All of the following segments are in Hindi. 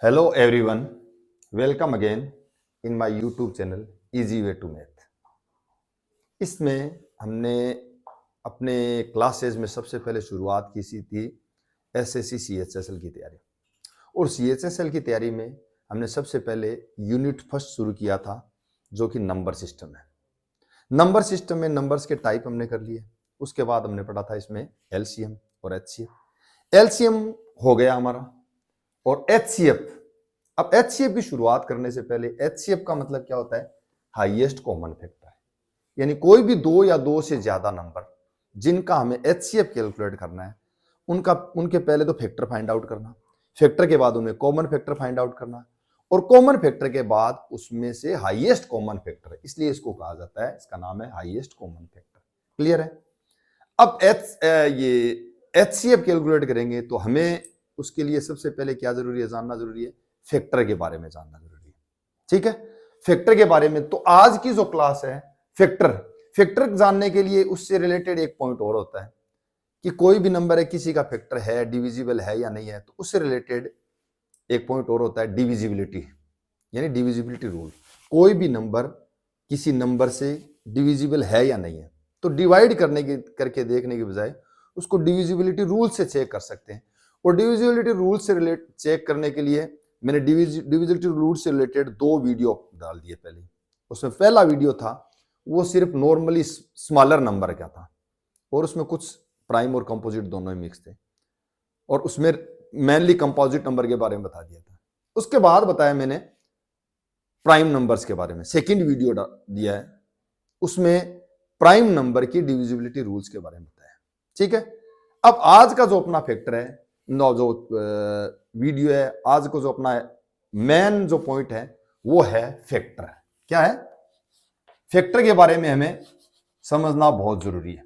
Hello everyone, welcome again in my YouTube channel easy way to math. इसमें हमने अपने क्लासेस में सबसे पहले शुरुआत की सी थी एसएससी सीएचएसएल की तैयारी। और सीएचएसएल की तैयारी में हमने सबसे पहले यूनिट फर्स्ट शुरू किया था, जो कि नंबर सिस्टम है। नंबर सिस्टम में नंबर्स के टाइप हमने कर लिए। उसके बाद हमने पढ़ा था इसमें एलसीएम और एचसीएफ। एलसीएम हो गया हमारा और एचसीएफ। अब एचसीएफ की शुरुआत करने से पहले एचसीएफ का मतलब क्या होता है? हाईएस्ट कॉमन फैक्टर है। यानी कोई भी दो या दो से ज्यादा नंबर जिनका हमें एचसीएफ कैलकुलेट करना है, उनके पहले तो फैक्टर फाइंड आउट करना, फैक्टर के बाद उनमें कॉमन फैक्टर फाइंड आउट करना, और कॉमन फैक्टर के बाद उसमें से हाईएस्ट कॉमन फैक्टर, इसलिए इसको कहा जाता है, इसका नाम है हाईएस्ट कॉमन फैक्टर। क्लियर है? अब ये एचसीएफ कैलकुलेट करेंगे तो हमें उसके लिए सबसे पहले क्या जरूरी है, जानना जरूरी है, फैक्टर के बारे में जानना जरूरी है। ठीक है, फैक्टर के बारे में। तो आज की जो क्लास है फैक्टर जानने के लिए उससे रिलेटेड एक पॉइंट और होता है कि कोई भी नंबर है, किसी का फैक्टर है, डिविजिबल है या नहीं है, तो उससे रिलेटेड एक पॉइंट और होता है डिविजिबिलिटी, यानी डिविजिबिलिटी रूल। कोई भी नंबर किसी नंबर से डिविजिबल है या नहीं है, तो डिवाइड करके देखने के बजाय उसको डिविजिबिलिटी रूल से चेक कर सकते हैं। और डिविजिबिलिटी रूल से चेक करने के लिए मैंने डिविजिबिलिटी रूल से रिलेटेड दो वीडियो डाल दिए पहले। उसमें पहला वीडियो था वो सिर्फ नॉर्मली स्मॉलर नंबर का था, और उसमें कुछ प्राइम और कंपोजिट दोनों ही मिक्स थे, और उसमें मेनली कंपोजिट नंबर के बारे में बता दिया था। उसके बाद बताया मैंने प्राइम नंबर्स के बारे में, सेकंड वीडियो दिया है, उसमें प्राइम नंबर की डिविजिबिलिटी रूल्स के बारे में बताया। ठीक है, अब आज का जो अपना फैक्टर है, जो वीडियो है, आज को जो अपना मेन जो पॉइंट है वो है फैक्टर। क्या है? फैक्टर के बारे में हमें समझना बहुत जरूरी है।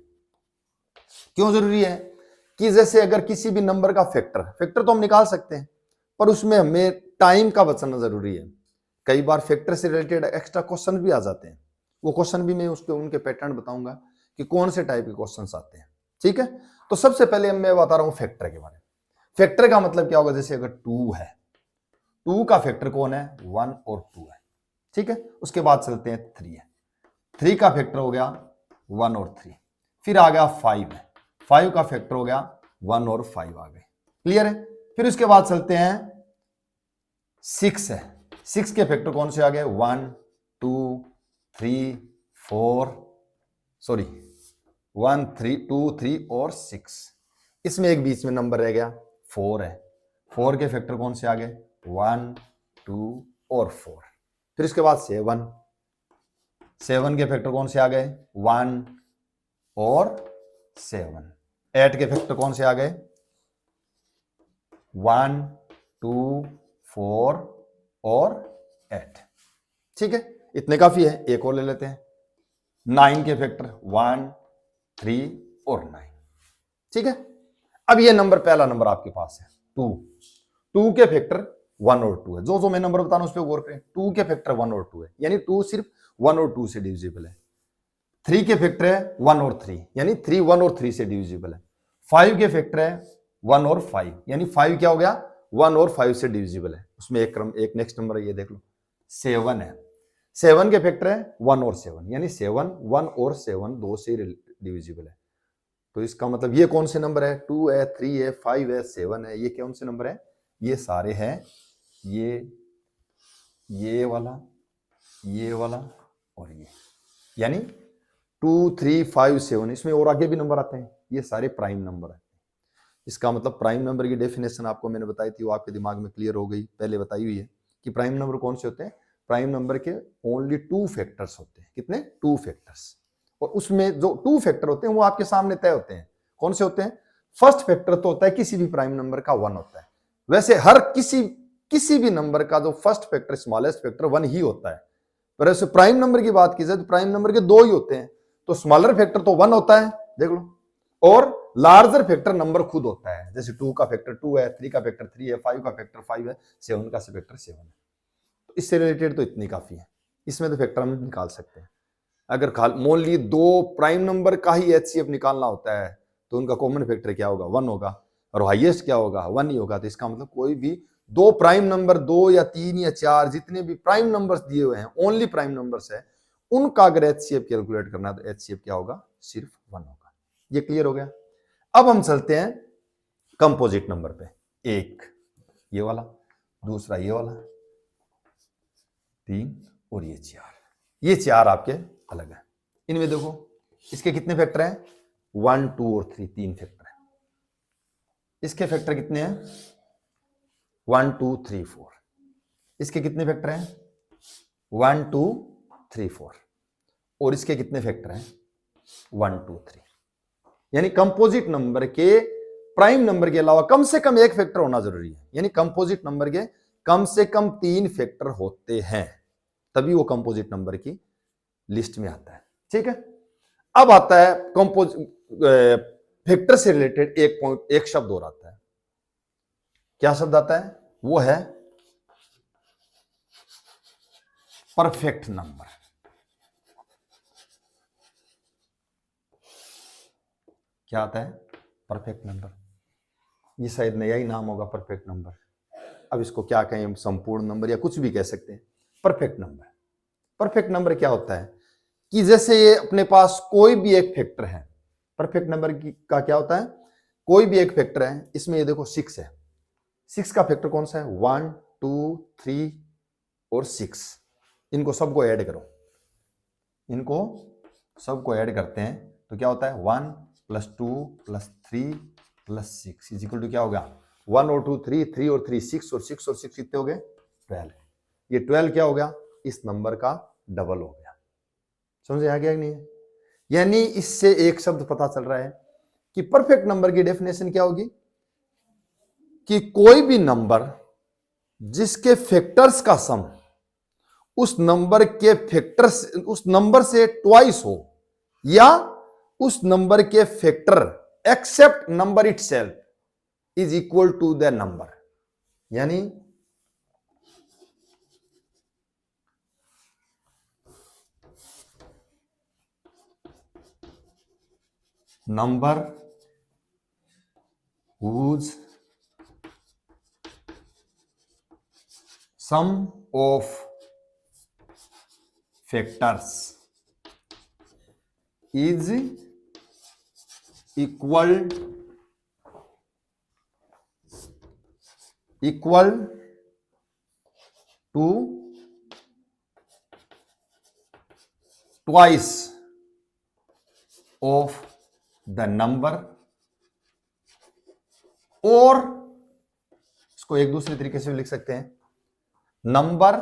क्यों जरूरी है? कि जैसे अगर किसी भी नंबर का फैक्टर तो हम निकाल सकते हैं, पर उसमें हमें टाइम का बचाना जरूरी है। कई बार फैक्टर से रिलेटेड एक्स्ट्रा क्वेश्चन भी आ जाते हैं, वो क्वेश्चन भी मैं उनके पैटर्न बताऊंगा कि कौन से टाइप के क्वेश्चंस आते हैं। ठीक है, तो सबसे पहले मैं बता रहा हूं फैक्टर के बारे में। फैक्टर का मतलब क्या होगा? जैसे अगर 2 है, 2 का फैक्टर कौन है? 1 और 2 है। ठीक है, उसके बाद चलते हैं 3 है, 3 का फैक्टर हो गया 1 और 3। फिर आ गया 5 है, 5 का फैक्टर हो गया 1 और 5 आ गए। क्लियर है? फिर उसके बाद चलते हैं 6 है, 6 के फैक्टर कौन से आ गए? 1 2 3 4, सॉरी 1 3 2 3 और 6। इसमें एक बीच में नंबर रह गया 4 है, 4 के फैक्टर कौन से आ गए? 1 2 और 4। फिर इसके बाद 7, 7 के फैक्टर कौन से आ गए? 1 और 7। 8 के फैक्टर कौन से आ गए? 1 2 4 और 8। ठीक है, इतने काफी है, एक और ले लेते हैं। 9 के फैक्टर 1 3 और 9। ठीक है, अब ये नंबर, पहला नंबर आपके पास है 2 के फैक्टर 1 और 2 है। जो मैं नंबर बता रहा हूं उस पर गौर करें। 2 के फैक्टर 1 और 2 है, यानी 2 सिर्फ 1 और 2 से डिविजिबल है। 3 के फैक्टर है 1 और 3, यानी 3 1 और 3 से डिविजिबल है। 5 के फैक्टर है 1 और 5, यानी 5 क्या हो गया? 1 और 5 से डिविजिबल है। उसमें एक नेक्स्ट नंबर है, ये देख लो 7 है, 7 के फैक्टर है 1 और 7, यानी 7 1 और 7 दो से डिविजिबल है। तो इसका मतलब ये कौन से नंबर है? 2 है, 3 है, 5 है, 7 है। ये कौन से नंबर है? ये सारे हैं ये वाला और ये, यानी 2 3 5 7। इसमें और आगे भी नंबर आते हैं, ये सारे प्राइम नंबर है। इसका मतलब प्राइम नंबर की डेफिनेशन आपको मैंने बताई थी, वो आपके दिमाग में क्लियर हो गई, पहले बताई हुई है कि प्राइम नंबर कौन से होते हैं। प्राइम नंबर के ओनली 2 फैक्टर्स होते हैं। कितने? 2 फैक्टर्स। और उसमें जो 2 फैक्टर होते हैं वो आपके सामने तय होते हैं। कौन से होते हैं? फर्स्ट फैक्टर तो होता है किसी भी प्राइम नंबर का 1 होता है। वैसे हर किसी भी नंबर का जो फर्स्ट फैक्टर, स्मॉलेस्ट फैक्टर 1 ही होता है। पर ऐसे प्राइम नंबर की बात की जाए तो प्राइम नंबर के 2 ही होते हैं। तो स्मॉलर फैक्टर तो 1 होता है, देख लो, और लार्जर फैक्टर नंबर खुद होता है। जैसे 2 का फैक्टर 2 है, 3 का फैक्टर 3 है, 5 का फैक्टर 5 है, 7 का फैक्टर 7 है। तो इससे रिलेटेड तो इतनी काफी है। इसमें तो फैक्टर हम निकाल सकते हैं। अगर मान ली 2 प्राइम नंबर का ही एचसीएफ निकालना होता है तो उनका कॉमन फैक्टर क्या होगा? 1 होगा, और हाईएस्ट क्या होगा? 1 ही होगा। तो इसका मतलब कोई भी दो प्राइम नंबर, 2 या 3 या 4 जितने भी प्राइम नंबर्स दिए हुए हैं, ओनली प्राइम नंबर्स है, उनका अगर एचसीएफ कैलकुलेट करना है तो एचसीएफ क्या होगा, सिर्फ 1 होगा। ये क्लियर हो गया। अब हम चलते हैं कंपोजिट नंबर पे। एक ये वाला, दूसरा ये वाला, 3 और ये 4। ये 4 आपके अलग है। इनमें देखो इसके कितने फैक्टर हैं, 1, 2 और 3, 3 फैक्टर हैं। इसके फैक्टर कितने हैं, 1, 2, 3, 4। इसके कितने फैक्टर हैं, 1, 2, 3, 4। और इसके कितने फैक्टर हैं, 1, 2, 3। यानी कंपोजिट नंबर के प्राइम नंबर के अलावा कम से कम एक फैक्टर होना जरूरी है। यानी कंपोजिट नंबर के कम से कम 3 फैक्टर होते हैं, तभी वो कंपोजिट नंबर की लिस्ट में आता है। ठीक है। अब आता है फैक्टर से रिलेटेड एक शब्द और आता है। क्या शब्द आता है, वो है परफेक्ट नंबर। क्या आता है, परफेक्ट नंबर। ये शायद नया ही नाम होगा, परफेक्ट नंबर। अब इसको क्या कहें, संपूर्ण नंबर या कुछ भी कह सकते हैं। परफेक्ट नंबर, परफेक्ट नंबर क्या होता है कि जैसे ये अपने पास कोई भी एक फैक्टर है, परफेक्ट नंबर का क्या होता है, कोई भी एक फैक्टर है। इसमें ये देखो 6 है, 6 का फैक्टर कौन सा है, 1, 2, 3 और 6। इनको सबको ऐड करो, इनको सबको ऐड करते हैं तो क्या होता है, 1 + 2 + 3 + 6 इज इक्वल टू क्या होगा, 1 और 2 3, 3 और 3 6 और 6 और 6 कितने हो गए, 12। ये 12 क्या हो गया, इस नंबर का डबल हो गया। समझे आ गया कि नहीं? यानी इससे एक शब्द पता चल रहा है कि परफेक्ट नंबर की डेफिनेशन क्या होगी कि कोई भी नंबर जिसके फैक्टर्स का सम उस नंबर के फैक्टर्स, उस नंबर से ट्वाइस हो, या उस नंबर के factor except number itself is equal to the number. यानी number whose sum of factors is equal to twice of the number, और इसको एक दूसरे तरीके से भी लिख सकते हैं, number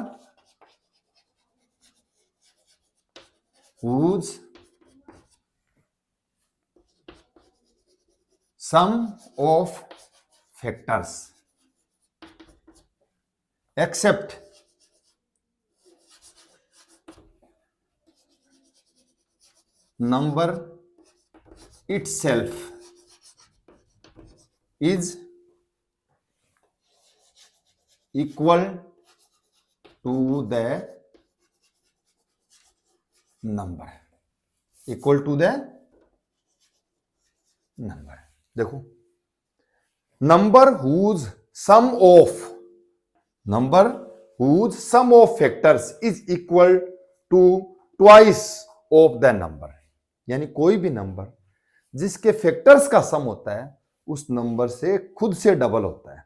whose sum of factors except number itself is equal to the number, equal to the number। देखो, number whose sum of factors is equal to twice of the number। यानी कोई भी नंबर जिसके फैक्टर्स का सम होता है उस नंबर से खुद से डबल होता है।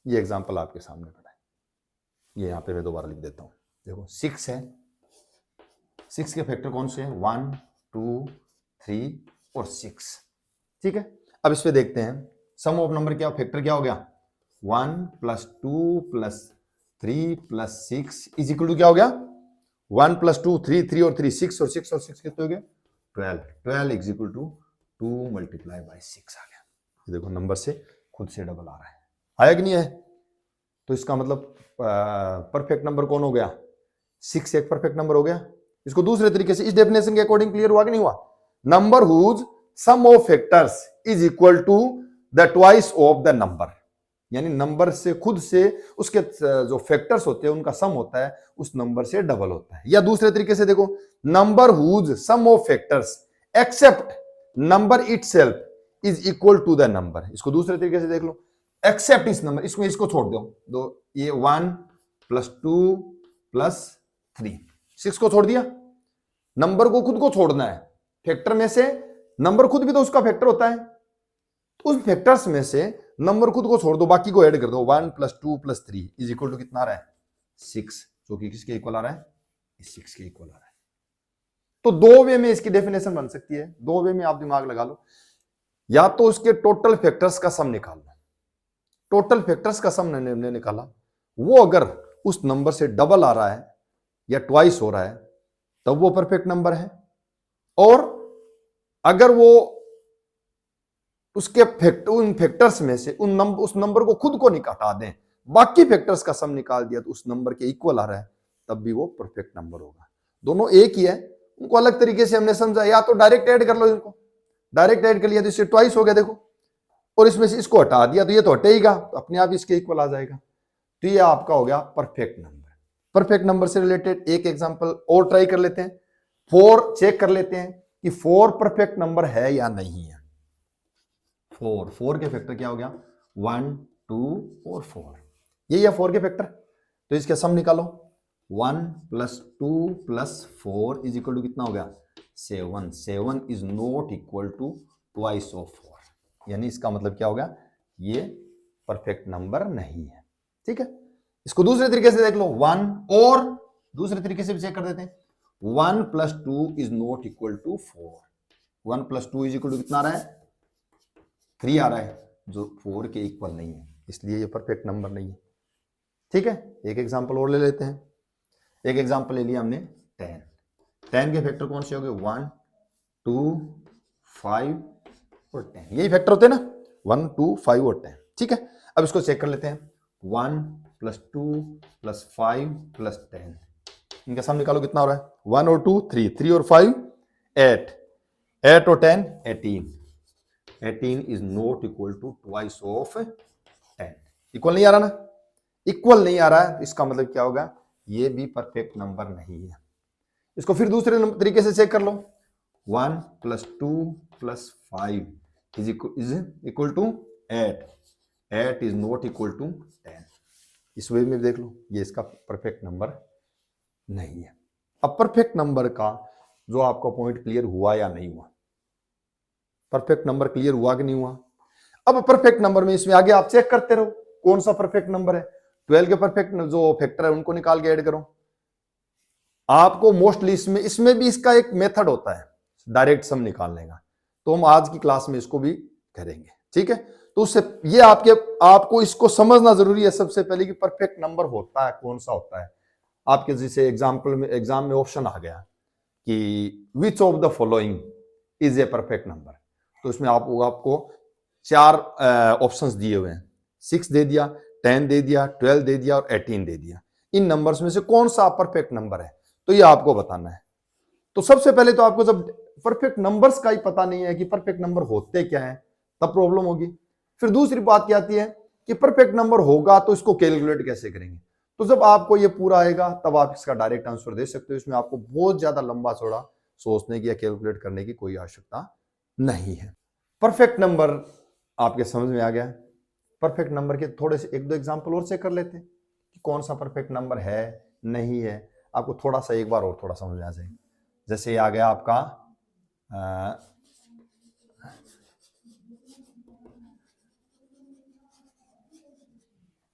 ये एग्जांपल आपके सामने पड़ा है, ये यहां पे मैं दोबारा लिख देता हूं। देखो 6 है, 6 के फैक्टर कौन से हैं, 1, 2, 3 और 6। ठीक है। अब इस पे देखते हैं सम ऑफ नंबर क्या, फैक्टर क्या हो गया, 1 + 2 + 3 + 6 इज इक्वल टू क्या हो गया, 1 + 2 3, 3 और 3 6 और 6 और 6 कितने हो गए, 12। 12 इज इक्वल टू 2 × 6 आ गया। ये देखो नंबर से खुद से डबल आ रहा है, आया कि नहीं है? तो इसका मतलब परफेक्ट नंबर कौन हो गया, 6 एक परफेक्ट नंबर हो गया। इसको दूसरे तरीके से इस डेफिनेशन के अकॉर्डिंग क्लियर हुआ कि नहीं हुआ, number whose sum of factors is equal to the twice of the number. यानी नंबर से खुद से उसके जो फैक्टर्स होते हैं उनका सम होता है उस नंबर से डबल होता है। या दूसरे तरीके से देखो, number whose sum of factors except number itself is equal to the number. इसको दूसरे तरीके से देख लो, एक्सेप्ट इस नंबर, इसको छोड़ दो ये 1 + 2 + 3, 6 को छोड़ दिया। नंबर को खुद को छोड़ना है, फैक्टर में से नंबर खुद भी तो उसका फैक्टर होता है, तो उस फैक्टर्स में से नंबर खुद को छोड़ दो, बाकी को ऐड कर दो। 1 + 2 + 3 = कितना आ रहा है? 6, जो कि किसके इक्वल आ रहा है? 6 के इक्वल आ रहा है। तो दो वे में इसकी डेफिनेशन बन सकती है, दो वे में आप दिमाग लगा लो। या तो उसके टोटल फैक्टर्स का सम निकाल लो, टोटल फैक्टर्स का सम हमने निकाला, वो अगर उस नंबर से डबल आ रहा है या ट्वाइस हो रहा है तब वो परफेक्ट नंबर है। और अगर वो उसके उन फैक्टर्स में से उस नंबर को खुद को हटा दें, बाकी फैक्टर्स का सम निकाल दिया तो उस नंबर के इक्वल आ रहा है, तब भी वो परफेक्ट नंबर होगा। दोनों एक ही है, उनको अलग तरीके से हमने समझा। या तो डायरेक्ट ऐड कर लो, इनको डायरेक्ट ऐड कर लिया तो इससे ट्वाइस हो गया देखो, और इसमें से इसको हटा दिया तो ये तो हटेगा, तो अपने आप इसके इक्वल आ जाएगा। तो ये आपका हो गया परफेक्ट नंबर। परफेक्ट नंबर से रिलेटेड एक एग्जांपल और ट्राई कर लेते हैं। 4 चेक कर लेते हैं कि 4 परफेक्ट नंबर है या नहीं है। 4 के फैक्टर क्या हो गया? 1 2 और 4, यही है 4 के फैक्टर। तो इसके सम निकालो। 1 + 2 + 4 = कितना हो गया? 7। 7 is not equal to twice of 4, यानी इसका मतलब क्या हो गया? ये परफेक्ट नंबर नहीं है। ठीक है, इसको दूसरे तरीके से देख लो। 1 और दूसरे तरीके से भी चेक कर देते हैं। 1 + 2 इज नॉट इक्वल टू 4। 1 + 2 = कितना आ रहा है? 3 आ रहा है, जो 4 के इक्वल नहीं है, इसलिए ये परफेक्ट नंबर नहीं है। ठीक है, एक एग्जांपल और ले लेते हैं। एक एग्जांपल ले लिया हमने 10। 10 के फैक्टर कौन से हो गए? 1 2 5 और 10, यही फैक्टर होते हैं ना, 1 2 5 और 10। ठीक है, अब इसको चेक कर लेते हैं। 1 + 2 + 5 + 10, इनका सम निकालो, कितना हो रहा है? 1 और 2 3, 3 और 5 8, 8 और 10 18। 18 is not equal to twice of 10। Equal नहीं आ रहा ना, इक्वल नहीं आ रहा है, इसका मतलब क्या होगा? ये भी परफेक्ट नंबर नहीं है। इसको फिर दूसरे तरीके से चेक कर लो। 1 + 2 + 5 is equal to 8। 8 is not equal to 10। इस वे में देख लो, ये इसका परफेक्ट नंबर नहीं है। अब परफेक्ट नंबर का जो आपका पॉइंट क्लियर हुआ या नहीं हुआ? परफेक्ट नंबर क्लियर हुआ कि नहीं हुआ? अब परफेक्ट नंबर में इसमें आगे आप चेक करते रहो कौन सा परफेक्ट नंबर है। 12 के परफेक्ट जो फैक्टर है उनको निकाल के ऐड करो। आपको मोस्टली इसमें भी इसका एक मेथड होता है डायरेक्ट सम निकालने का, तो हम आज की क्लास में इसको भी करेंगे। ठीक है, तो उससे ये आपको इसको समझना जरूरी है सबसे पहले कि परफेक्ट नंबर होता है कौन सा होता है। आपके जैसे एग्जाम में ऑप्शन आ गया कि which of the following is a perfect number, तो इसमें आपको 4 ऑप्शंस दिए हुए हैं। 6 दे दिया, 10 दे दिया, 12 दे दिया और 18 दे दिया। इन नंबर्स में से कौन सा परफेक्ट नंबर है, तो ये आपको बताना है। तो सबसे पहले तो आपको जब परफेक्ट नंबर्स का ही पता नहीं है कि परफेक्ट नंबर होते क्या है, तब प्रॉब्लम होगी। फिर दूसरी बात क्या आती है कि परफेक्ट नंबर होगा तो इसको कैलकुलेट कैसे करेंगे। तो जब आपको ये पूरा आएगा तब आप इसका डायरेक्ट आंसर दे सकते हो। इसमें आपको बहुत ज्यादा लंबा चौड़ा सोचने की या कैलकुलेट करने की कोई आवश्यकता नहीं है। परफेक्ट नंबर आपके समझ में आ गया। परफेक्ट नंबर के थोड़े से 1-2 एग्जांपल और चेक कर लेते हैं कि कौन सा परफेक्ट नंबर है नहीं है। आपको थोड़ा सा एक बार और थोड़ा समझ में आ जाए। जैसे ये आ गया आपका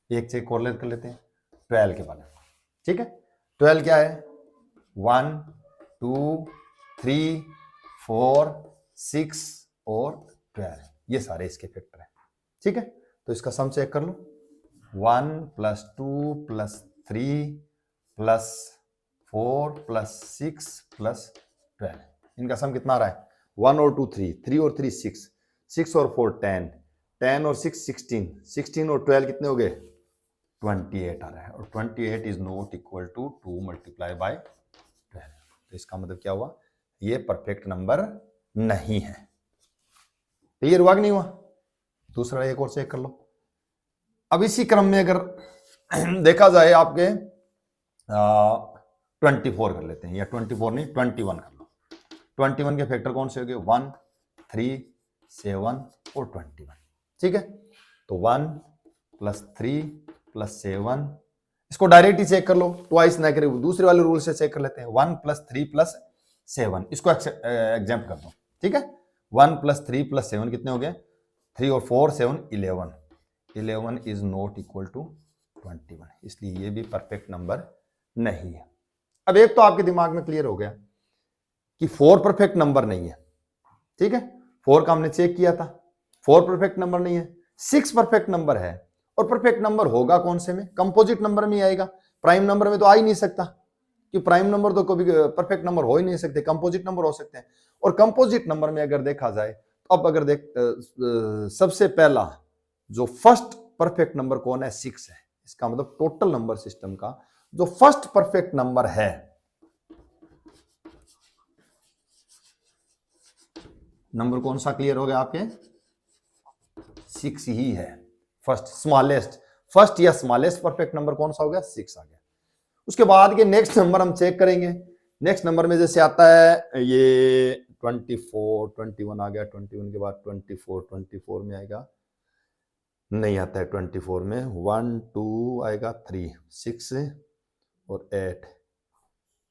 एक चेक और कर लेते हैं 12 के बारे में। ठीक है, 12 क्या है? 1 2 3 4 6 और 12, ये सारे इसके फैक्टर हैं। ठीक है, तो इसका सम चेक कर लो। 1 + 2 + 3 + 4 + 6 + 12, इनका सम कितना आ रहा है? 1 और 2 3, 3 और 3 6, 6 और 4 10, 10 और 6 16, 16 और 12 कितने हो गए? 28 आ रहा है। और 28 इज नॉट इक्वल टू 2 × 12। तो इसका मतलब क्या हुआ? ये परफेक्ट नंबर नहीं है। क्लियर हुआ कि नहीं हुआ? दूसरा एक और चेक कर लो। अब इसी क्रम में अगर देखा जाए आपके 24 कर लेते हैं, या 24 नहीं 21 कर लो। 21 के फैक्टर कौन से हो गए? 1 3 7 और 21। ठीक है, तो 1 +3 +7, इसको डायरेक्ट ही चेक कर लो, ट्वाइस ना करें, दूसरे वाले रूल से चेक कर लेते हैं। 1 + 3 + 7, इसको एग्जाम्प्ट कर दो, ठीक है। 1 + 3 + 7 कितने हो गए? 3 और 4 7 11। 11 इज नॉट इक्वल टू 21, इसलिए ये भी परफेक्ट नंबर नहीं है। अब एक तो आपके दिमाग में क्लियर हो गया कि 4 परफेक्ट नंबर नहीं है, ठीक है। 4 का हमने चेक किया था, 4 परफेक्ट नंबर नहीं है, 6 परफेक्ट नंबर है। और परफेक्ट नंबर होगा कौन से में? कंपोजिट नंबर में ही आएगा, प्राइम नंबर में तो आ ही नहीं सकता, कि प्राइम नंबर तो कभी परफेक्ट नंबर हो ही नहीं सकते, कंपोजिट नंबर हो सकते हैं। और कंपोजिट नंबर में अगर देखा जाए तो अब अगर सबसे पहला जो फर्स्ट परफेक्ट नंबर कौन है? 6 है। इसका मतलब टोटल नंबर सिस्टम का जो फर्स्ट परफेक्ट नंबर है, नंबर कौन सा क्लियर हो गया आपके? 6 ही है। फर्स्ट स्मॉलेस्ट, फर्स्ट या स्मॉलेस्ट परफेक्ट नंबर कौन सा हो गया? 6 आ गया। उसके बाद के नेक्स्ट नंबर हम चेक करेंगे। नेक्स्ट नंबर में जैसे आता है ये 24, 21 आ गया, 21 के बाद 24 में आएगा, नहीं आता है 24 में, 1 2 आएगा, 3 6 और 8,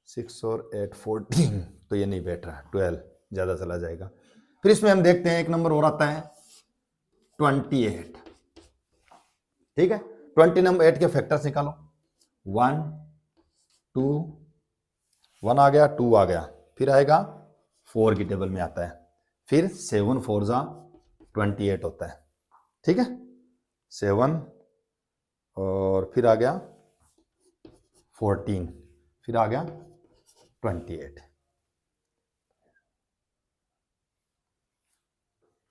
6 और 8 14, तो ये नहीं बैठ रहा, 12 ज्यादा चला जाएगा। फिर इसमें हम देखते हैं एक नंबर और आता है 28, ठीक है। 20 नंबर 8 के फैक्टर्स निकालो, 1 2 1 आ गया, 2 आ गया, फिर आएगा 4 की टेबल में आता है, फिर 7 4 जा 28 होता है, ठीक है। 7 और फिर आ गया 14, फिर आ गया 28,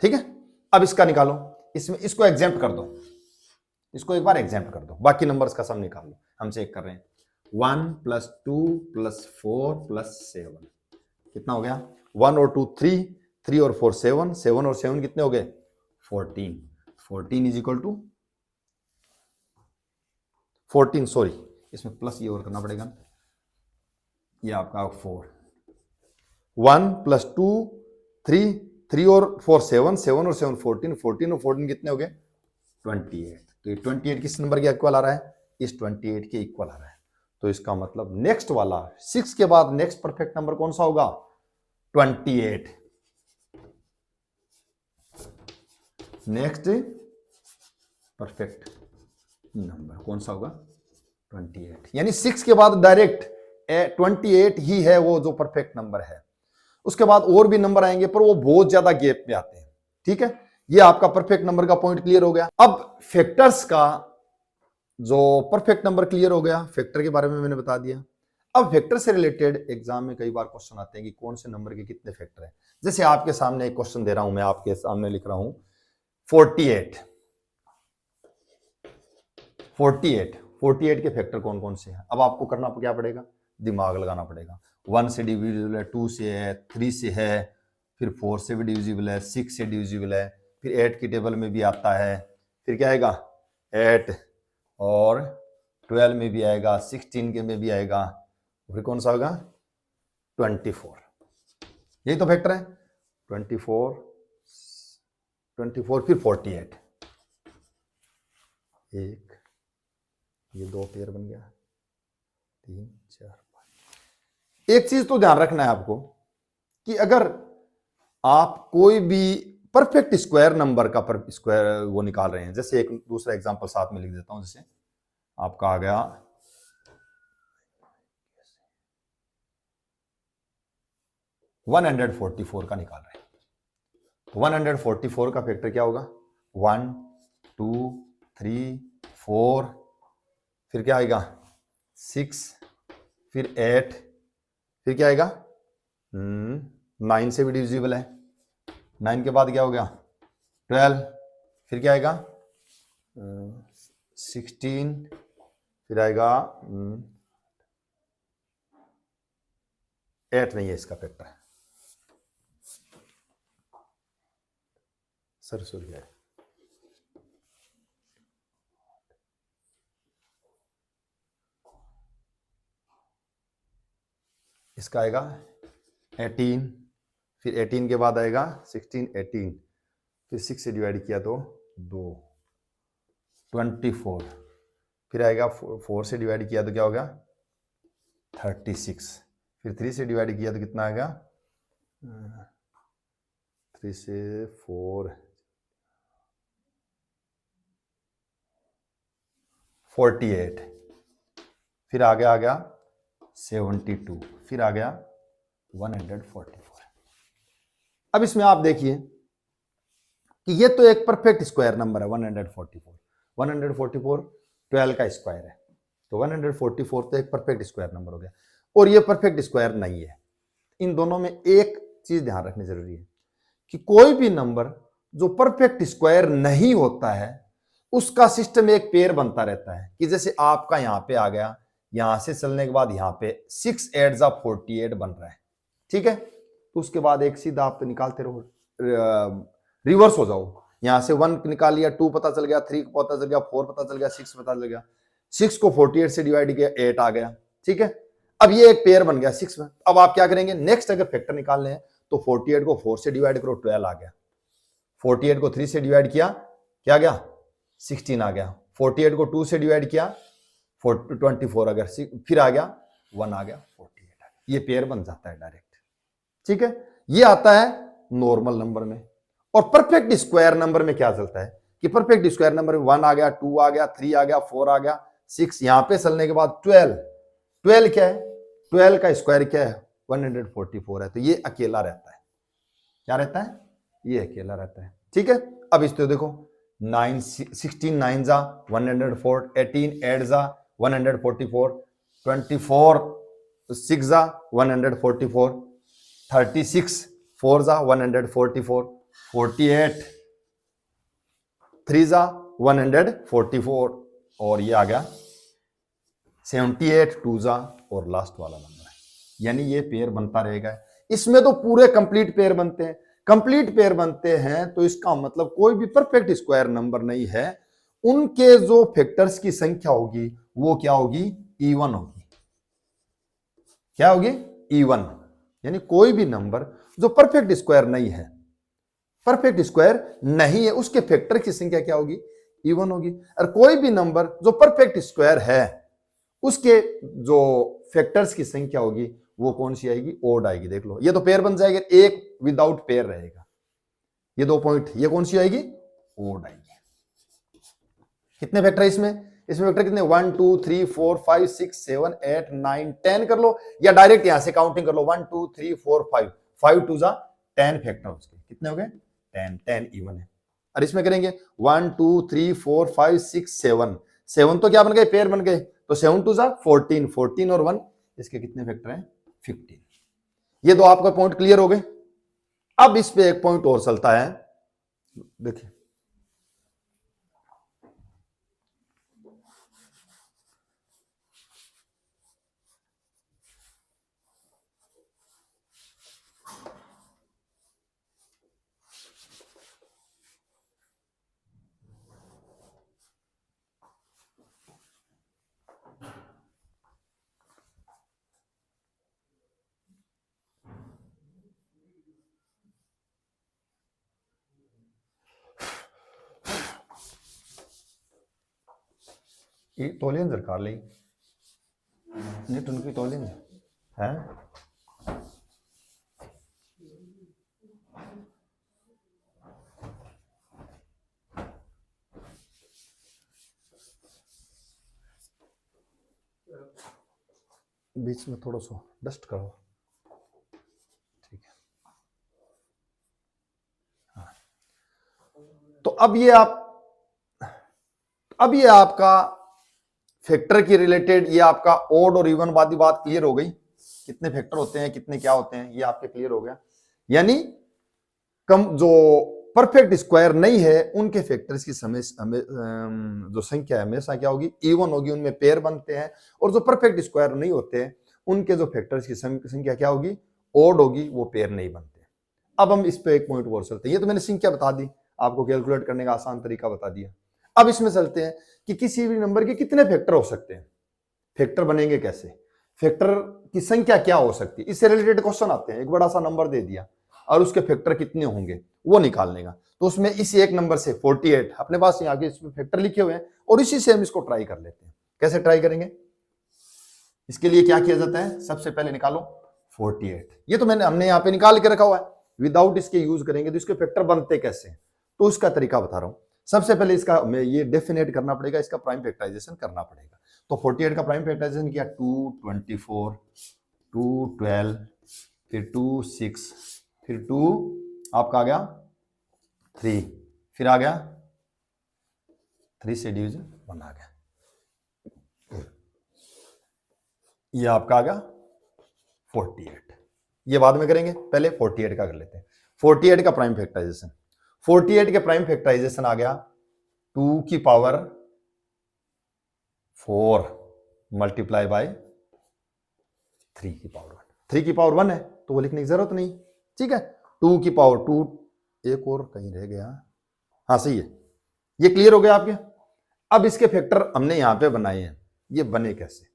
ठीक है। अब इसका निकालो, इसमें इसको एग्जाम्प्ट कर दो, इसको एक बार एग्जाम्प्ट कर दो, बाकी नंबर्स का सम निकाल लो। हम चेक कर रहे हैं 1 + 2 + 4 + 7 कितना हो गया? 1 और 2 3, 3 और 4 7, 7 और 7 कितने हो गए? 14। 14 इज इक्वल टू 14, सॉरी इसमें प्लस ये और करना पड़ेगा, ये आपका 4। 1 + 2 3, 3 और 4 7, 7 और 7 14, 14 और 14 कितने हो गए? 28। तो ये 28 किस नंबर के इक्वल आ रहा है? इस 28 के इक्वल आ रहा है। तो इसका मतलब नेक्स्ट वाला 6 के बाद नेक्स्ट परफेक्ट नंबर कौन सा होगा? 28। नेक्स्ट परफेक्ट नंबर कौन सा होगा? 28, यानी 6 के बाद डायरेक्ट 28 ही है वो जो परफेक्ट नंबर है। उसके बाद और भी नंबर आएंगे पर वो बहुत ज्यादा गैप में आते हैं, ठीक है। ये आपका परफेक्ट नंबर का पॉइंट क्लियर हो गया। अब फैक्टर्स का जो परफेक्ट नंबर क्लियर हो गया, फैक्टर के बारे में मैंने बता दिया। अब फैक्टर से रिलेटेड एग्जाम में कई बार क्वेश्चन आते हैं कि कौन से नंबर के कितने फैक्टर हैं। जैसे आपके सामने एक क्वेश्चन दे रहा हूं, मैं आपके सामने लिख रहा हूं 48। 48 के फैक्टर कौन कौन से हैं? अब आपको करना क्या पड़ेगा? दिमाग लगाना पड़ेगा। 1 से डिविजिबल है, 2 से है, 3 से है, फिर 4 से भी डिविजिबल है, 6 से डिविजिबल है, फिर 8 की टेबल में भी आता है, फिर क्या आएगा 8, और 12 में भी आएगा, 16 के में भी आएगा, फिर कौन सा होगा 24। यही तो फैक्टर है 24, फिर 48, एक, ये 2 पेयर बन गया, 3 4 5। एक चीज तो ध्यान रखना है आपको कि अगर आप कोई भी परफेक्ट स्क्वायर नंबर का स्क्वायर वो निकाल रहे हैं, जैसे एक दूसरा एग्जांपल साथ में लिख देता हूं, जैसे आपका आ गया 144 का निकाल रहे हैं, 144 का फैक्टर क्या होगा? 1 2 3 4, फिर क्या आएगा 6, फिर 8, फिर क्या आएगा 9 से भी डिविजिबल है, 9 के बाद क्या हो गया 12, फिर क्या आएगा 16, फिर आएगा 8 नहीं है इसका फैक्टर, सॉरी है, इसका आएगा 18, फिर 18 के बाद आएगा 16 18, फिर 6 से डिवाइड किया तो 2, 24, फिर आएगा 4 से डिवाइड किया तो क्या होगा 36, फिर 3 से डिवाइड किया तो कितना आएगा 3 से 4 48, फिर आगे आ गया 72, फिर आ गया 144। अब इसमें आप देखिए कि ये तो एक परफेक्ट स्क्वायर नंबर है 144, 144 12 का स्क्वायर है, तो 144 तो एक परफेक्ट स्क्वायर नंबर हो गया, और ये परफेक्ट स्क्वायर नहीं है। इन दोनों में एक चीज ध्यान रखनी जरूरी है कि कोई भी नंबर जो परफेक्ट स्क्वायर नहीं होता है उसका सिस्टम एक पेयर बनता रहता है, कि जैसे आपका यहां पे आ गया, यहां से चलने के बाद यहां पे 6 8 48 बन रहा है, ठीक है, तो उसके बाद एक सीधा आप तो निकालते रहो, रिवर्स हो जाओ, यहां से 1 निकाल लिया, 2 पता चल गया, 3 पता चल गया, 4 पता चल गया, 6 पता चल गया, 6 को 48 से डिवाइड किया 8 आ गया, ठीक है। अब ये एक पेयर बन गया 6 में। अब आप क्या करेंगे, नेक्स्ट अगर फैक्टर निकालने हैं तो 48 को 4 से डिवाइड करो, 12 आ गया, 48 को 3 से डिवाइड किया, क्या गया 16 आ गया, 48 को 2 से डिवाइड किया 24 अगर, फिर आ गया 1 आ गया, 48 आ गया, ये पेयर बन जाता है डायरेक्ट, ठीक है। ये आता है नॉर्मल नंबर में। और परफेक्ट स्क्वायर नंबर में क्या चलता है कि परफेक्ट स्क्वायर नंबर में 1 आ गया, 2 आ गया, 3 आ गया, 4 आ गया, 6, यहां पे चलने के बाद 12 क्या है, 12 का स्क्वायर क्या है 144 है, तो ये अकेला रहता है, क्या रहता है, ये अकेला रहता है, ठीक है। अब इस तो देखो 9 16 9 जा 104, 18 8 जा 144, 24 6 जा 144, 36 4 जा 144, 48 3 जा 144, और ये आ गया 78 2 जा, और लास्ट वाला नंबर है, यानी ये पेयर बनता रहेगा। इसमें तो पूरे कंप्लीट पेयर बनते हैं, कंप्लीट पेयर बनते हैं, तो इसका मतलब कोई भी परफेक्ट स्क्वायर नंबर नहीं है, उनके जो फैक्टर्स की संख्या होगी वो क्या होगी, इवन होगी, क्या होगी, इवन, यानी कोई भी नंबर जो परफेक्ट स्क्वायर नहीं है, परफेक्ट स्क्वायर नहीं है, उसके फैक्टर की संख्या क्या होगी, इवन होगी। और कोई भी नंबर जो परफेक्ट स्क्वायर है उसके जो फैक्टर्स की संख्या होगी वो कौन सी आएगी, ओड आएगी। देख लो ये तो पेयर बन जाएगा, एक विदाउट पेयर रहेगा, ये 2 पॉइंट, ये कौन सी आएगी, ओड आएगी। कितने फैक्टर है इसमें, इसमें फैक्टर कितने 1 2 3 4 5 6 7 8 9 10 कर लो, या डायरेक्ट यहां से काउंटिंग कर लो 1 2 3 4 5 5 2 जा 10 फैक्टर उसके कितने हो गए 10 इवन है। और इसमें करेंगे 1 2 3 4 5 6 7 7 तो क्या बन गए, पेयर बन गए, तो 7 2 जा 14 14 और 1 इसके कितने फैक्टर हैं 15। ये दो आपका पॉइंट क्लियर हो गए। अब इस पे एक पॉइंट और चलता है, देखिए तोलियन सरकार ली नहीं उनकी तोलियन है बीच में थोड़ा सा डस्ट करो, ठीक है। हाँ। तो अब ये आपका फैक्टर की रिलेटेड, ये आपका ओड और इवन वाली बात क्लियर हो गई, कितने फैक्टर होते हैं कितने क्या होते हैं ये आपके क्लियर हो गया। यानी कम जो परफेक्ट स्क्वायर नहीं है उनके फैक्टर्स की जो संख्या है हमेशा क्या होगी, इवन होगी, उनमें पेयर बनते हैं। और जो परफेक्ट स्क्वायर नहीं होते हैं उनके जो फैक्टर्स की संख्या क्या होगी, ओड होगी, वो पेयर नहीं बनते। अब हम इस पे एक पॉइंट और चलते हैं, ये तो मैंने संख्या बता दी, आपको कैलकुलेट करने का आसान तरीका बता दिया। अब इसमें चलते हैं कि किसी भी नंबर के कितने फैक्टर हो सकते हैं, फैक्टर बनेंगे कैसे, फैक्टर की संख्या क्या हो सकती है, इससे रिलेटेड क्वेश्चन आते हैं। एक बड़ा सा नंबर दे दिया और उसके फैक्टर कितने होंगे वो निकालने का। तो उसमें इसी एक नंबर से 48 अपने पास यहाँ के इसमें फैक्टर लिखे हुए हैं और इसी से हम इसको ट्राई कर लेते हैं। कैसे ट्राई करेंगे? इसके लिए क्या किया जाता है, सबसे पहले निकालो 48। ये तो हमने यहाँ पे निकाल के रखा हुआ है, विदाउट इसके यूज करेंगे तो इसके फैक्टर बनते कैसे, तो उसका तरीका बता रहा हूं। सबसे पहले इसका हमें ये डेफिनेट करना पड़ेगा, इसका प्राइम फैक्टराइजेशन करना पड़ेगा। तो 48 का प्राइम फैक्टराइजेशन किया 2 24 2 12 फिर 2 6 फिर 2 आपका आ गया 3 फिर आ गया 3 से डिवीजन 1 आ गया, ये आपका आ गया 48। ये बाद में करेंगे, पहले 48 का कर लेते हैं। 48 का प्राइम फैक्टराइजेशन, 48 के प्राइम फैक्टराइजेशन आ गया 2 की पावर 4 मल्टीप्लाई बाय 3 की पावर 1। 3 की पावर 1 है तो वो लिखने की जरूरत नहीं, ठीक है। 2 की पावर 2, एक और कहीं रह गया, हाँ सही है। ये क्लियर हो गया आपके। अब इसके फैक्टर हमने यहां पे बनाए हैं, ये बने कैसे?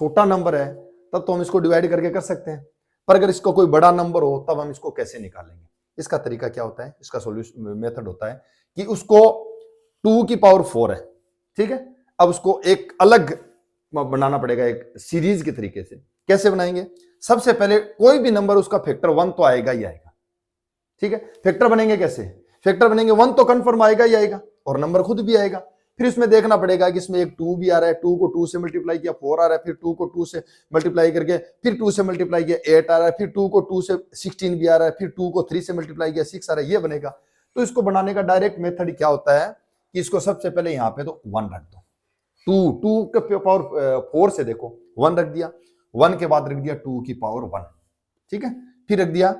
छोटा नंबर है तब तो हम इसको डिवाइड करके कर सकते हैं, पर अगर इसको कोई बड़ा नंबर हो तब हम इसको कैसे निकालेंगे? इसका तरीका क्या होता है, इसका सॉल्यूशन मेथड होता है कि उसको 2 की पावर 4 है, ठीक है। अब उसको एक अलग बनाना पड़ेगा, एक सीरीज के तरीके से। कैसे बनाएंगे? सबसे पहले कोई भी नंबर उसका फैक्टर 1 तो आएगा ही आएगा, ठीक है। फैक्टर बनेंगे कैसे? फैक्टर बनेंगे 1 तो कंफर्म आएगा ही आएगा और नंबर खुद भी आएगा। फिर इसमें देखना पड़ेगा कि इसमें एक 2 भी आ रहा है, 2 को 2 से मल्टीप्लाई किया 4 आ रहा है, फिर 2 को 2 से मल्टीप्लाई करके फिर 2 से मल्टीप्लाई किया 8 आ रहा है, फिर 2 को 2 से 16 भी आ रहा है, फिर 2 को 3 से मल्टीप्लाई किया 6 आ रहा है, ये बनेगा। तो इसको बनाने का डायरेक्ट मेथड क्या होता है कि इसको सबसे पहले यहाँ पे तो 1 रख दो, 2 के पावर 4 से देखो 1 रख दिया, 1 के बाद रख दिया 2 की पावर 1, ठीक है। फिर रख दिया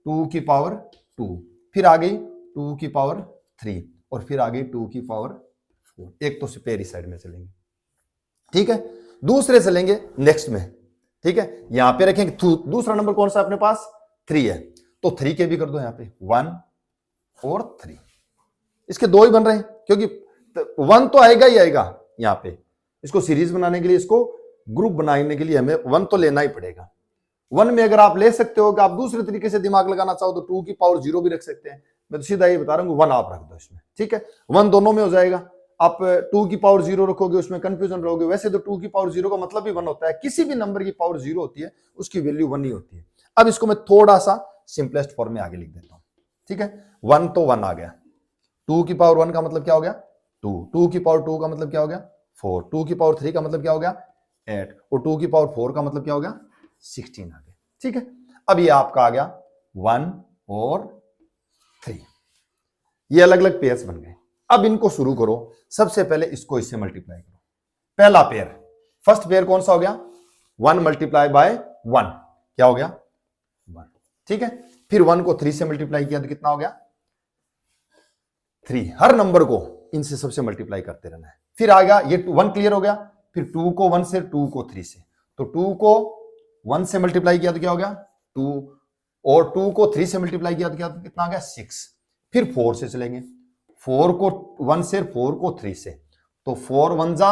2 की पावर 2, फिर आ गई 2 की पावर 3 और फिर आ गई 2 की पावर 4। एक तो पेयर इस साइड में चलेंगे, ठीक है। दूसरे से लेंगे नेक्स्ट में, ठीक है। यहां पे रखेंगे दूसरा नंबर कौन सा अपने पास 3 है, तो 3 के भी कर दो यहां पे 1 और 3। इसके 2 ही बन रहे हैं क्योंकि 1 तो आएगा ही आएगा। यहां पे इसको सीरीज बनाने के लिए, इसको ग्रुप बनाने के लिए हमें 1 तो लेना ही पड़ेगा। 1 में अगर आप ले सकते हो कि आप दूसरे तरीके से दिमाग लगाना चाहो तो 2 की पावर 0 भी रख सकते हैं। मैं तो सीधा ये बता रहा हूं 1 आप रख दो इसमें, ठीक है। 1 दोनों में हो जाएगा। आप 2 की पावर 0 रखोगे उसमें कंफ्यूजन रहोगे। वैसे तो 2 की पावर 0 का मतलब ही 1 होता है, किसी भी नंबर की पावर 0 होती है उसकी वैल्यू 1 ही होती है। अब इसको मैं थोड़ा सा सिंपलेस्ट फॉर्म में आगे लिख देता हूं, ठीक है। 1 तो 1 आ गया, 2 की पावर 1 का मतलब क्या हो गया 2, 2 की पावर 2 का मतलब क्या हो गया 4, 2 की पावर 3 का मतलब क्या हो गया 8 और 2 की पावर 4 का मतलब क्या हो गया 16 आ गया, ठीक है। अब ये आपका आ गया 1 और 3, ये अलग अलग पेयर्स बन गए। अब इनको शुरू करो, सबसे पहले इसको इससे मल्टीप्लाई करो। पहला पेयर, फर्स्ट पेयर कौन सा हो गया 1 मल्टीप्लाई बाय 1, क्या हो गया 1, ठीक है। फिर 1 को 3 से मल्टीप्लाई किया तो कितना हो गया 3। हर नंबर को इनसे सबसे मल्टीप्लाई करते रहना है। फिर आ गया ये 1 क्लियर हो गया, फिर 2 को 1 से, 2 को 3 से, तो 2 को 1 से मल्टीप्लाई किया तो क्या हो गया 2 और 2 को 3 से मल्टीप्लाई किया तो क्या कितना आ गया 6। फिर 4 से चलेंगे, 4 को 1 से, 4 को 3 से, तो 4 1 जा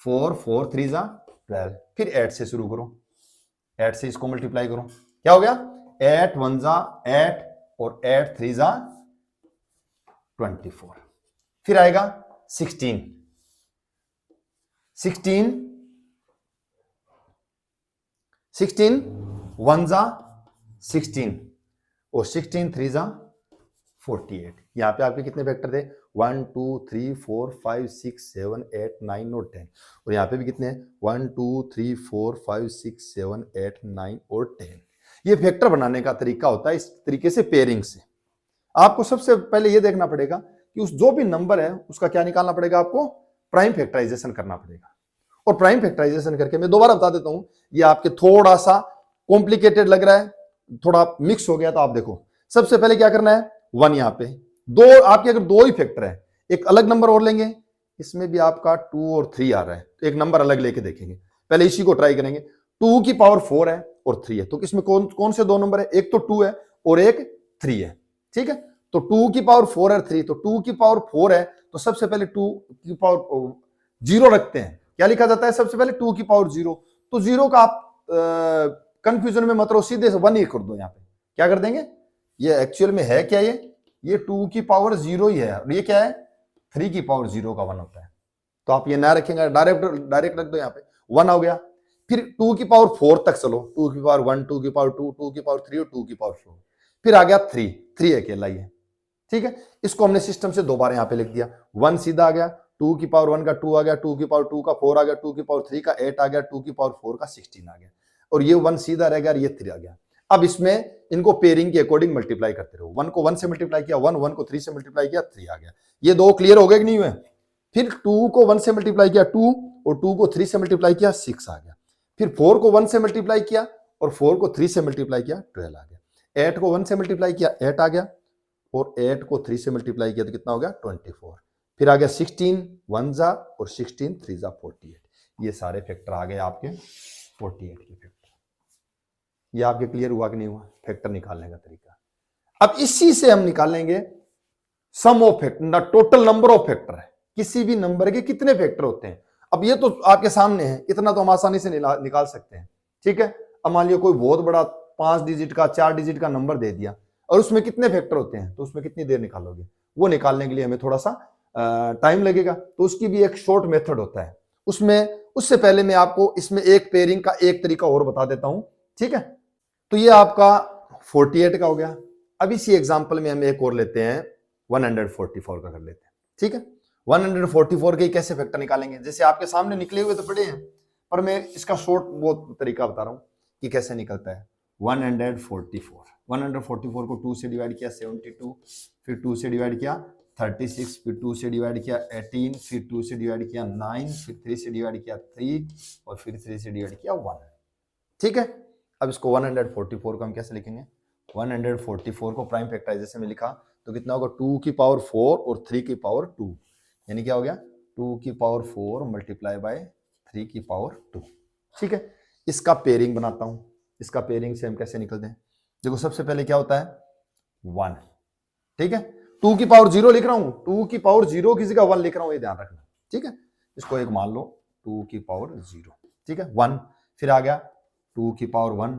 4, 4 3 जा 12। फिर 8 से शुरू करो, 8 से इसको मल्टीप्लाई करो, क्या हो गया 8 1 जा 8 और 8 3 जा 24। फिर आएगा 16, 16 16 1 जा 16 और 16 3 जा 48। यहां पे आपके कितने वेक्टर थे 1 2 3 4 5 6 7 8 9 और 10, और यहां पे भी कितने 1 2 3 4 5 6 7 8 9 और 10। ये वेक्टर बनाने का तरीका होता है इस तरीके से पेयरिंग से। आपको सबसे पहले ये देखना पड़ेगा कि उस जो भी नंबर है उसका क्या निकालना पड़ेगा, आपको प्राइम फैक्टराइजेशन करना पड़ेगा। और प्राइम फैक्टराइजेशन करके मैं दोबारा बता देता हूं, ये आपके थोड़ा सा कॉम्प्लिकेटेड लग रहा है, थोड़ा मिक्स हो गया, तो आप देखो सबसे पहले क्या करना है 1 यहां पे दो, आपके अगर 2 ही फैक्टर है, एक अलग नंबर और लेंगे, इसमें भी आपका 2 और 3 आ रहा है, तो एक नंबर अलग लेके देखेंगे। पहले इसी को ट्राई करेंगे। 2 की पावर 4 है और 3 है, तो इसमें कौन कौन से 2 नंबर है, एक तो 2 है और एक 3 है, ठीक है। तो 2 की पावर 4 और 3, तो 2 की पावर 4 है तो सबसे पहले 2 की पावर 0 रखते हैं। क्या लिखा जाता है सबसे पहले 2 की पावर 0, तो 0 का आप कंफ्यूजन में मत रहो, सीधे से 1 ही कर दो। यहां पे क्या कर देंगे ये एक्चुअल में है क्या, ये 2 की पावर 0 ही है, और ये क्या है 3 की पावर 0 का 1 होता है। तो आप ये ना रखेंगे, डायरेक्ट रख दो यहाँ पे 1 हो गया। फिर 2 की पावर 4 तक चलो, 2 की पावर 1, 2 की पावर 2, 2 की पावर 3 और 2 की पावर 4, फिर आ गया 3 अकेला ही है। ठीक है, इसको हमने सिस्टम से 2 बार यहाँ पे लिख दिया, 1 सीधा आ गया, 2 की पावर 1 का 2 आ गया, 2 की पावर 2 का 4 आ गया, 2 की पावर 3 का 8 आ गया, 2 की पावर 4 का 16 आ गया, और ये 1 सीधा रह गया, ये 3 आ गया। अब इसमें इनको पेयरिंग के अकॉर्डिंग मल्टीप्लाई करते रहो, 1 को 1 से मल्टीप्लाई किया 1, 1 को 3 से मल्टीप्लाई किया 3 आ गया। ये 2 क्लियर हो गए कि नहीं हुए? फिर 2 को 1 से मल्टीप्लाई किया 2, और 2 को 3 से मल्टीप्लाई किया 6 आ गया। फिर 4 को 1 से मल्टीप्लाई किया और 4 को 3 से मल्टीप्लाई किया 12 आ गया। 8 को 1 से मल्टीप्लाई किया 8 आ गया, और 8 को 3 से मल्टीप्लाई किया तो कितना हो गया 24। फिर आ गया 16 1 जा और 16 3 जा 48। ये सारे फैक्टर आ गए आपके 48 के फैक्टर। ये आपके क्लियर हुआ कि नहीं हुआ फैक्टर निकालने का तरीका? अब इसी से हम निकालेंगे sum of factor, total number of factor है, किसी भी नंबर के कितने फैक्टर होते हैं। अब ये तो आपके सामने है, इतना तो हम आसानी से निकाल सकते हैं। ठीक है, अब मान लिया कोई बहुत बड़ा 5 डिजिट का 4 डिजिट का नंबर दे दिया, और उसमें कितने फैक्टर होते हैं, तो उसमें कितनी देर निकालोगे? वो निकालने के लिए हमें थोड़ा सा टाइम लगेगा, तो उसकी भी एक शॉर्ट मेथड होता है। उससे पहले मैं आपको इसमें एक पेयरिंग का एक तरीका और बता देता हूं। ठीक है, तो ये आपका 48 का हो गया। अब इसी एग्जांपल में हम एक और लेते हैं, 144 का कर लेते हैं। ठीक है, 144 के कैसे फैक्टर निकालेंगे? जैसे आपके सामने निकले हुए तो पड़े हैं, पर मैं इसका शॉर्ट वो तरीका बता रहा हूं कि कैसे निकलता है। 144 को 2 से डिवाइड किया 72, फिर 2 से डिवाइड किया 36, फिर 2 से डिवाइड किया 18, फिर 2 से डिवाइड किया 9, फिर 3 से डिवाइड किया 3, और फिर 3 से डिवाइड किया 1। ठीक है, अब इसको 144 को हम कैसे लिखेंगे? 144 को प्राइम फैक्टराइजेशन में लिखा तो कितना होगा 2 की पावर 4 और 3 की पावर 2, यानी क्या हो गया 2 की पावर 4 मल्टीप्लाई बाय 3 की पावर 2। ठीक है, इसका पेयरिंग बनाता हूं। इसका पेयरिंग से हम कैसे निकलते हैं? देखो सबसे पहले क्या होता है 1। ठीक है, 2 की पावर 0 लिख रहा हूं, 2 की पावर 0 की जगह 1 लिख रहा हूं, ये ध्यान रखना। ठीक है, इसको एक मान लो 2 की पावर 0। ठीक है, 1, फिर आ गया 2 की पावर 1,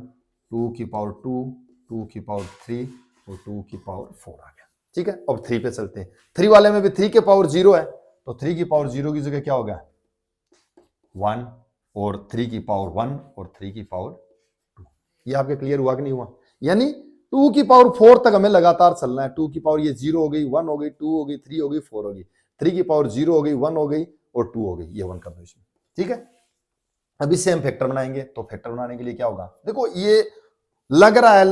2 की पावर 2, 2 की पावर 3 और 2 की पावर 4 आ गया। ठीक है, अब 3 पे चलते हैं। 3 वाले में भी 3 के पावर 0 है, तो 3 की पावर 0 की जगह क्या हो गया 1, और 3 की पावर 1 और 3 की पावर 2। ये आपके क्लियर हुआ कि नहीं हुआ? यानी 2 की पावर 4 तक हमें लगातार चलना है। 2 की पावर ये 0 हो गई, 1 हो गई, 2 हो गई, 3 हो गई, 4 हो गई, 3 की पावर 0 हो गई, 1 हो गई और 2 हो गई, ये 1 कर दो इसमें। ठीक है, अब इससे हम फैक्टर बनाएंगे, तो फैक्टर बनाने के लिए क्या होगा? देखो ये लग रहा है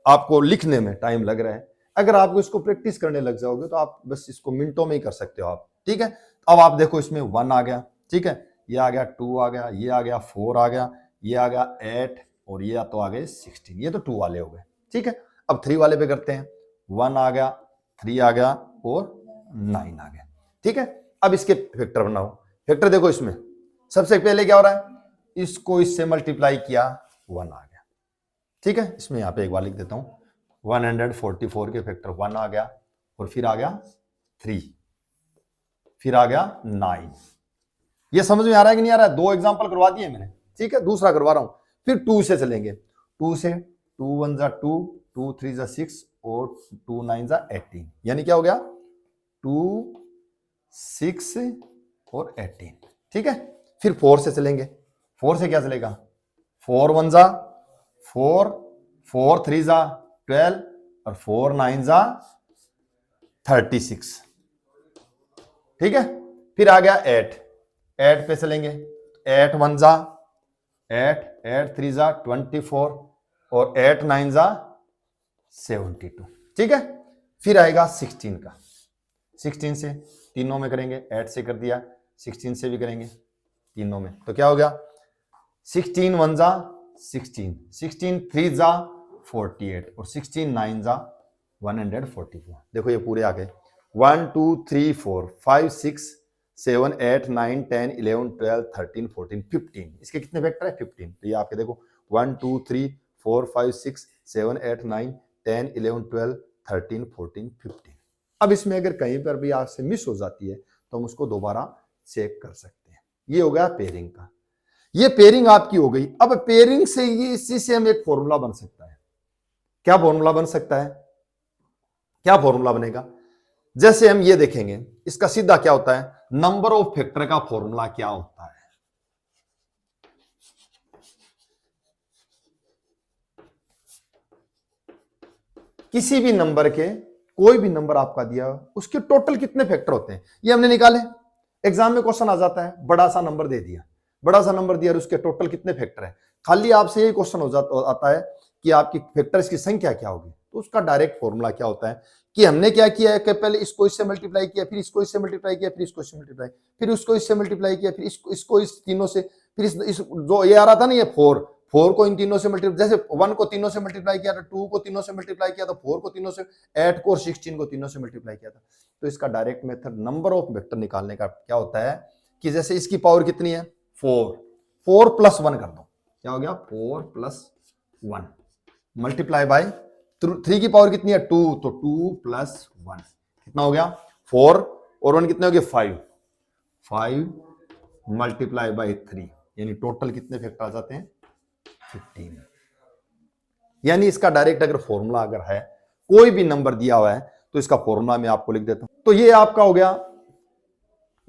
आपको लिखने में टाइम लग रहा है, अगर आप इसको प्रैक्टिस करने लग जाओगे तो आप बस इसको मिनटों में ही कर सकते हो आप। ठीक है, अब आप देखो इसमें 1 आ गया, ठीक है, ये आ गया 2 आ गया, ये आ गया 4 आ गया, ये आ गया 8 और ये तो आ गए 16, ये तो 2 वाले हो गए। ठीक है, अब 3 वाले पे करते हैं, 1 आ गया, 3 आ गया और 9 आ गया। ठीक है, अब इसके फैक्टर बनाओ। फैक्टर देखो इसमें सबसे पहले क्या हो रहा है, इसको इससे मल्टीप्लाई किया 1 आ गया। ठीक है, इसमें यहां पे एक बार लिख देता हूं, 144 के फैक्टर 1 आ गया, और फिर आ गया 3, फिर आ गया 9। ये समझ में आ रहा है कि नहीं आ रहा है? 2 एग्जांपल करवा दिए मैंने। ठीक है, दूसरा करवा रहा हूं, फिर 2 से चलेंगे। 2 से 2 1 जा 2, 2 3 जा 6 और 2 9 जा 18, यानी क्या हो गया 2 6 और 18। ठीक है, फिर 4 से चलेंगे। 4 से क्या चलेगा 4 1 जा 4, 4 3 जा 12 और 4 9 जा 36। ठीक है, फिर आ गया 8 पे चलेंगे। 8 1 जा 8, 8 3 जा 24 और 8 9 जा 72। ठीक है, फिर आएगा 16 का। 16 से तीनों में करेंगे, 8 से कर दिया, 16 से भी करेंगे तीनों में, तो क्या हो गया 16 1 जा 16, 16 3 जा 48 और 16 9 जा 144। देखो ये पूरे आ गए 1 2 3 4 5 6 7 8 9 10 11 12 13 14 15। इसके कितने वेक्टर है 15। तो ये आपके देखो 1 2 3 4 5 6 7 8 9 10 11 12 13 14 15। अब इसमें अगर कहीं पर भी आपसे मिस हो जाती है तो हम उसको दोबारा चेक कर सकते हैं। ये हो गया पेयरिंग का, ये पेयरिंग आपकी हो गई। अब पेयरिंग से ये इसी से हम एक फॉर्मूला बन सकता है। क्या फॉर्मूला बन सकता है? क्या फॉर्मूला बनेगा? जैसे हम ये देखेंगे, इसका सीधा क्या होता है, नंबर ऑफ फैक्टर का फॉर्मूला क्या होता है? किसी भी नंबर के, कोई भी नंबर आपका दिया उसके टोटल कितने फैक्टर होते हैं, ये हमने निकाले। एग्जाम में क्वेश्चन आ जाता है, बड़ा सा नंबर दे दिया, बड़ा सा नंबर दिया और उसके टोटल कितने फैक्टर है, खाली आपसे यही क्वेश्चन हो जाता आता है कि आपकी फैक्टर्स की संख्या क्या होगी। तो उसका डायरेक्ट फॉर्मूला क्या होता है कि हमने क्या किया है कि पहले इसको इससे मल्टीप्लाई किया, फिर इसको इससे मल्टीप्लाई किया, फिर इसको इससे मल्टीप्लाई, फिर उसको इससे मल्टीप्लाई किया, फिर इसको इस तीनों से, फिर इस जो ये आ रहा था ना, ये 4 को इन तीनों से मल्टीप्लाई, जैसे 1 को तीनों से मल्टीप्लाई किया था, 2 को तीनों से मल्टीप्लाई किया था, 4 को तीनों से, 8 को और 16 को तीनों से मल्टीप्लाई किया था। तो इसका direct method number of vector निकालने का क्या होता है कि जैसे इसकी पावर कितनी है 4 प्लस 1 कर दो, क्या हो गया 4 प्लस 1 मल्टीप्लाई बाय 3 की पावर कितनी है 2, तो 2 प्लस 1 कितना हो गया 4 और 1 कितने हो गए 5 मल्टीप्लाई बाय 3, यानी टोटल कितने फैक्टर आ जाते हैं 15। यानी इसका डायरेक्ट अगर फॉर्मूला अगर है, कोई भी नंबर दिया हुआ है तो इसका फॉर्मूला मैं आपको लिख देता हूं। तो ये आपका हो गया,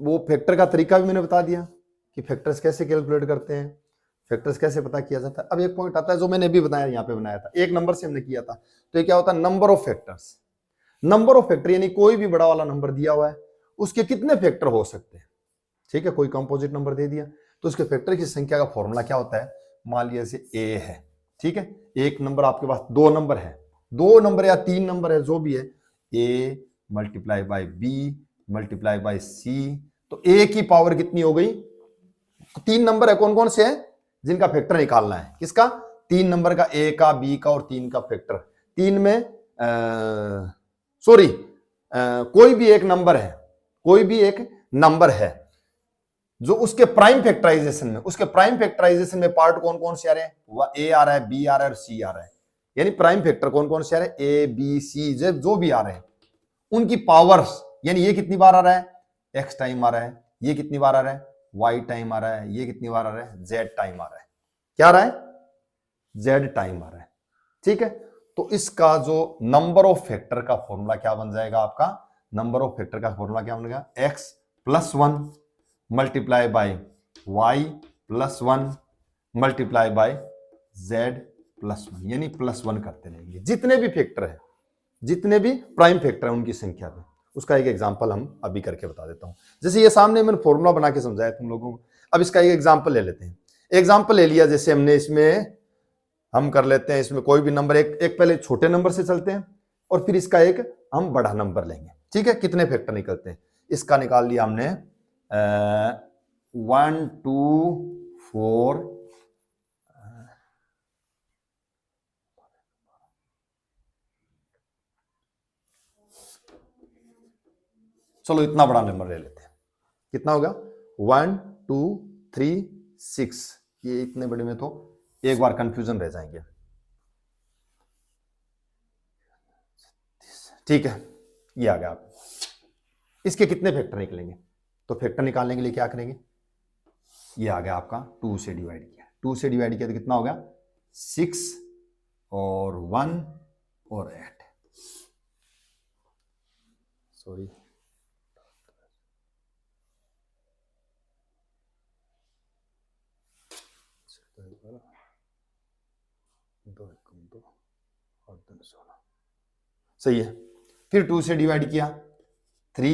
वो फैक्टर का तरीका भी मैंने बता दिया कि फैक्टर्स कैसे कैलकुलेट करते हैं, फैक्टर्स कैसे पता किया जाता है। अब एक पॉइंट आता है जो मैंने भी बताया, यहाँ पे बनाया था, एक नंबर से हमने किया था, तो ये क्या होता है number of factors. Number of factor यानी कोई भी बड़ा वाला नंबर दिया हुआ है उसके कितने फैक्टर हो सकते हैं, ठीक है। कोई कंपोजिट नंबर दे दिया तो उसके फैक्टर की संख्या का फॉर्मूला क्या होता है, मान लिया जैसे ए है, ठीक है, एक नंबर आपके पास, 2 नंबर है, 2 नंबर या 3 नंबर है, जो भी है, A multiply by B multiply by C, तो ए की पावर कितनी हो गई, 3 नंबर है, कौन कौन से है जिनका फैक्टर निकालना है, किसका 3 नंबर का, ए का, बी का और 3 का फैक्टर। 3 में कोई भी एक नंबर है, कोई भी एक नंबर है जो उसके प्राइम फैक्टराइजेशन में, उसके प्राइम फैक्टराइजेशन में पार्ट कौन कौन से आ रहे हैं, ए आ रहा है, बी आ रहा है और सी आ रहा है, यानी प्राइम फैक्टर कौन कौन से आ रहे हैं, ए बी सी जो भी आ रहे हैं, उनकी पावर्स, यानी ये कितनी बार आ रहा है, एक्स टाइम आ रहा है, ये कितनी बार आ रहा है, वाई टाइम आ रहा है, ये कितनी बार आ रहा है, जेड टाइम आ रहा है, क्या आ रहा है, जेड टाइम आ रहा है, ठीक है। तो इसका जो नंबर ऑफ फैक्टर का फॉर्मूला क्या बन जाएगा, आपका नंबर ऑफ फैक्टर का फॉर्मूला क्या बनेगा, x plus 1 multiply by y plus 1 multiply by z plus 1, यानी प्लस 1 करते रहेंगे जितने भी फैक्टर है, जितने भी प्राइम फैक्टर है उनकी संख्या पे। उसका एक एग्जांपल हम अभी करके बता देता हूं। जैसे ये सामने मैंने फॉर्मूला बना के समझाया तुम लोगों को, अब इसका एक एग्जांपल ले लेते हैं। एग्जांपल ले लिया, जैसे हमने इसमें हम कर लेते हैं, इसमें कोई भी नंबर, एक पहले छोटे नंबर से चलते हैं और फिर इसका एक हम बड़ा नंबर लेंगे, ठीक है। कितने फैक्टर निकलते हैं, इसका निकाल लिया हमने 1 2 4, चलो इतना बड़ा नंबर ले लेते हैं, कितना होगा 1 2 3 6, ये इतने बड़े में तो एक बार कंफ्यूजन रह जाएंगे, ठीक है। ये आ गया, आप इसके कितने फैक्टर निकलेंगे, तो फैक्टर निकालने के लिए क्या करेंगे, ये आ गया आपका 2 से डिवाइड किया, 2 से डिवाइड किया तो कितना हो गया 6 और 1 और 8, सॉरी सही है। फिर 2 से डिवाइड किया 3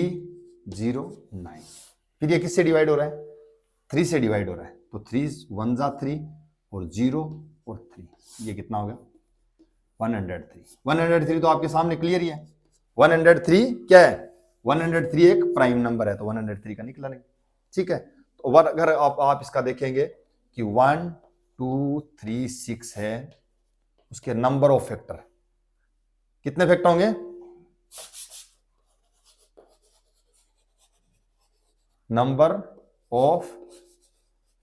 0 9, फिर ये किससे डिवाइड हो रहा है, 3 से डिवाइड हो रहा है, तो 3 1 जा 3 और 0 और 3, ये कितना हो गया 103। 103 तो आपके सामने क्लियर ही है, 103 क्या है, 103 एक प्राइम नंबर है, तो 103 का निकला नहीं, ठीक है। तो अगर आप इसका देखेंगे कि 1 2 3 6 है, उसके नंबर ऑफ फैक्टर कितने फैक्टर होंगे, number of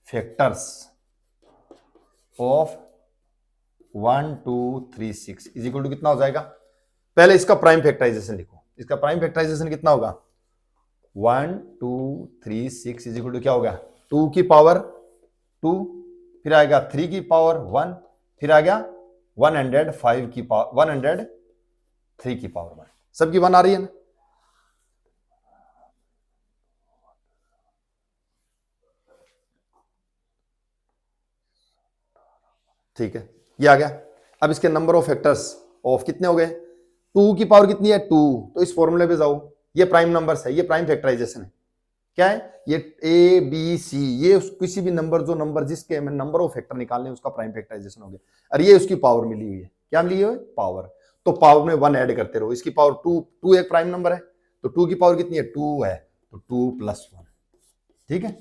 factors of 1 2 3 6 is equal to कितना हो जाएगा, पहले इसका प्राइम फैक्टराइजेशन लिखो, इसका प्राइम फैक्टराइजेशन कितना होगा 1 2 3 6 इज इक्वल टू क्या होगा 2 की पावर 2, फिर आएगा 3 की पावर 1, फिर आ गया 105 की पावर 103 की पावर 1। सबकी 1 आ रही है ना? ठीक है, ये आ गया। अब इसके नंबर ऑफ फैक्टर्स ऑफ कितने हो गए? 2 की पावर कितनी है? 2। तो इस फॉर्मूले पे जाओ, ये प्राइम नंबर्स है, ये प्राइम फैक्टराइजेशन है। क्या है ये? ए बी सी, ये किसी भी नंबर, जो नंबर जिसके हमें नंबर ऑफ फैक्टर निकालने उसका प्राइम फैक्टराइजेशन हो गया। और ये उसकी पावर मिली हुई है। क्या मिली हुई है? पावर। तो पावर में 1 ऐड करते रहो। इसकी पावर 2, 2 एक प्राइम नंबर है, तो 2 की पावर कितनी है? 2 है, तो 2 + 1। ठीक है,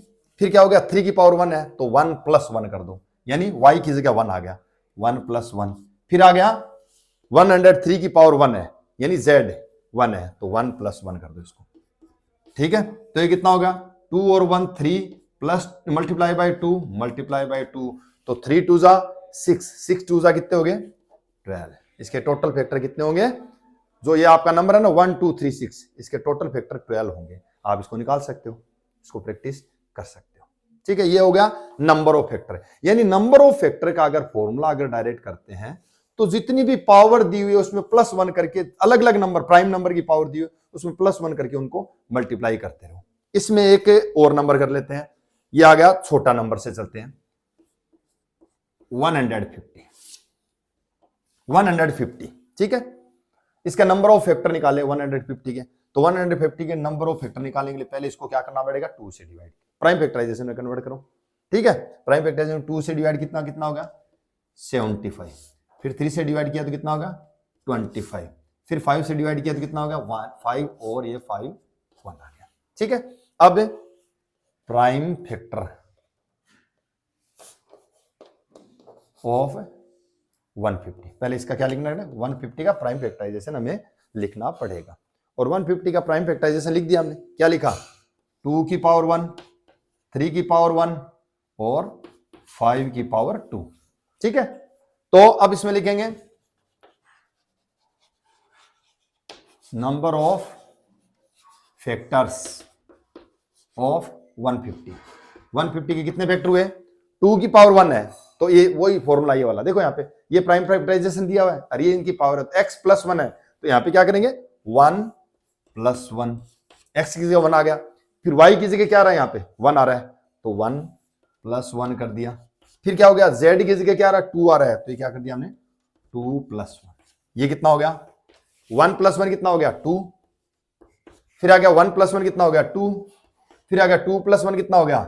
फिर क्या हो गया? 3 की पावर 1 है, तो 1 + 1 कर दो, यानी y की जगह 1 आ गया, 1 + 1। फिर आ गया 103 की पावर 1 है, यानी z 1 है, तो 1 + 1 कर दो इसको। ठीक है, तो ये कितना होगा? 2 और 1 3 plus multiply by 2 multiply by 2, तो 3 2 जा 6, 6 2 जा कितने हो गए? 12। इसके टोटल फैक्टर कितने होंगे? जो ये आपका नंबर है ना 1 2 3 6, इसके टोटल फैक्टर 12 होंगे। आप इसको निकाल सकते हो, इसको प्रैक्टिस कर सकते हो। ठीक है, ये हो गया नंबर ऑफ फैक्टर। यानी नंबर ऑफ फैक्टर का अगर फॉर्मूला अगर डायरेक्ट करते हैं तो जितनी भी पावर दी हुई है उसमें +1 करके, अलग अलग नंबर प्राइम नंबर की पावर दी हुई उसमें +1 करके उनको मल्टीप्लाई करते रहो। इसमें एक और नंबर कर लेते हैं, ये आ गया छोटा नंबर से चलते हैं, 150। 150, ठीक है, इसका नंबर ऑफ फैक्टर निकाले 150 के। तो 150 के नंबर ऑफ फैक्टर निकालने के लिए पहले इसको क्या करना पड़ेगा? 2 से डिवाइड, प्राइम फैक्टराइजेशन में कन्वर्ट करो। ठीक है, प्राइम फैक्टराइजेशन 2 से डिवाइड कितना कितना होगा? 75। फिर 3 से डिवाइड किया तो कितना होगा? 25। फिर 5 से डिवाइड किया तो कितना होगा? 5, और ये 5 1 आ गया। ठीक है, अब प्राइम फैक्टर ऑफ 150, पहले इसका क्या लिखना है? 150 का प्राइम फैक्टराइजेशन हमें लिखना पड़ेगा। और 150 का प्राइम फैक्टराइजेशन लिख दिया हमने। क्या लिखा? 2 की पावर 1, 3 की पावर 1 और 5 की पावर 2। ठीक है, तो अब इसमें लिखेंगे नंबर ऑफ फैक्टर्स ऑफ 150। 150 के कितने फैक्टर हुए? 2 की पावर 1 है, तो ये वही फॉर्मूला ये वाला देखो, यहाँ पे ये प्राइम फैक्टराइजेशन दिया हुआ है और ये इनकी पावर है, तो x + 1 है, तो यहाँ पे क्या करेंगे? 1 + 1, x की जगह 1 आ गया। फिर y की जगह क्या आ रहा है? यहाँ पे 1 आ रहा है, तो 1 + 1 कर दिया। फिर क्या हो गया? z की जगह क्या आ रहा है? 2 आ रहा है, तो ये क्या कर दिया हमने? 2 + 1। ये कितना हो गया? 1 + 1 कितना हो गया? 2। फिर आ गया 1 + 1 कितना हो गया? 2। फिर आ गया 2 + 1 कितना हो गया?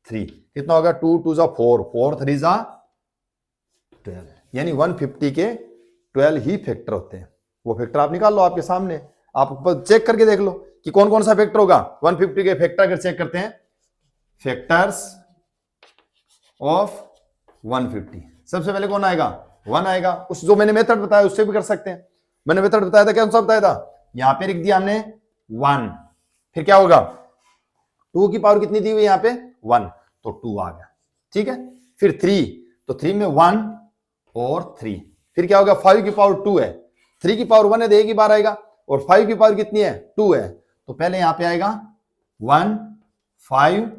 3। कितना हो गया? 2 2 जा 4, 4 3 जा 12। यानी 150 के 12 ही फैक्टर होते हैं। वो फैक्टर आप निकाल लो आपके सामने, आप चेक करके देख लो कि कौन कौन सा फैक्टर होगा। 150 के फैक्टर अगर चेक करते हैं, फैक्टर्स ऑफ 150, सबसे पहले कौन आएगा? 1 आएगा। उस जो मैंने मेथड बताया उससे भी कर सकते हैं। मैंने मेथड बताया था, कौन सा बताया था? यहां पे लिख दिया हमने 1। फिर क्या होगा? 2 की पावर कितनी दी हुई यहां पे? 1, तो 2 आ गया। ठीक है, फिर 3, तो 3 में 1 और 3। फिर क्या होगा? 5 की पावर 2 है, 3 की पावर 1 है, तो एक ही बार आएगा, और 5 की पावर कितनी है? 2 है, तो पहले यहां पे आएगा 1 5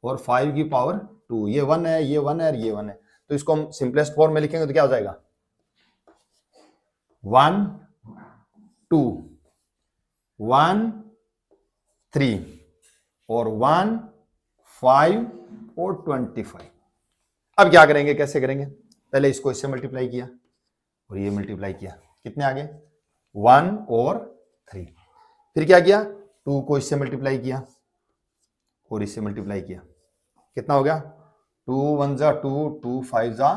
और 5 की पावर 2। ये 1 है, ये 1 है और ये 1 है, तो इसको हम सिंपलेस्ट फॉर्म में लिखेंगे तो क्या हो जाएगा? 1 2 1 3 और 1 5 और 25। अब क्या करेंगे, कैसे करेंगे? पहले इसको इससे मल्टीप्लाई किया और ये मल्टीप्लाई किया, कितने आ गए? 1 और 3। फिर क्या किया? 2 को इससे मल्टीप्लाई किया और इससे मल्टीप्लाई किया, कितना हो गया? 2 1 जा 2, 2 5 जा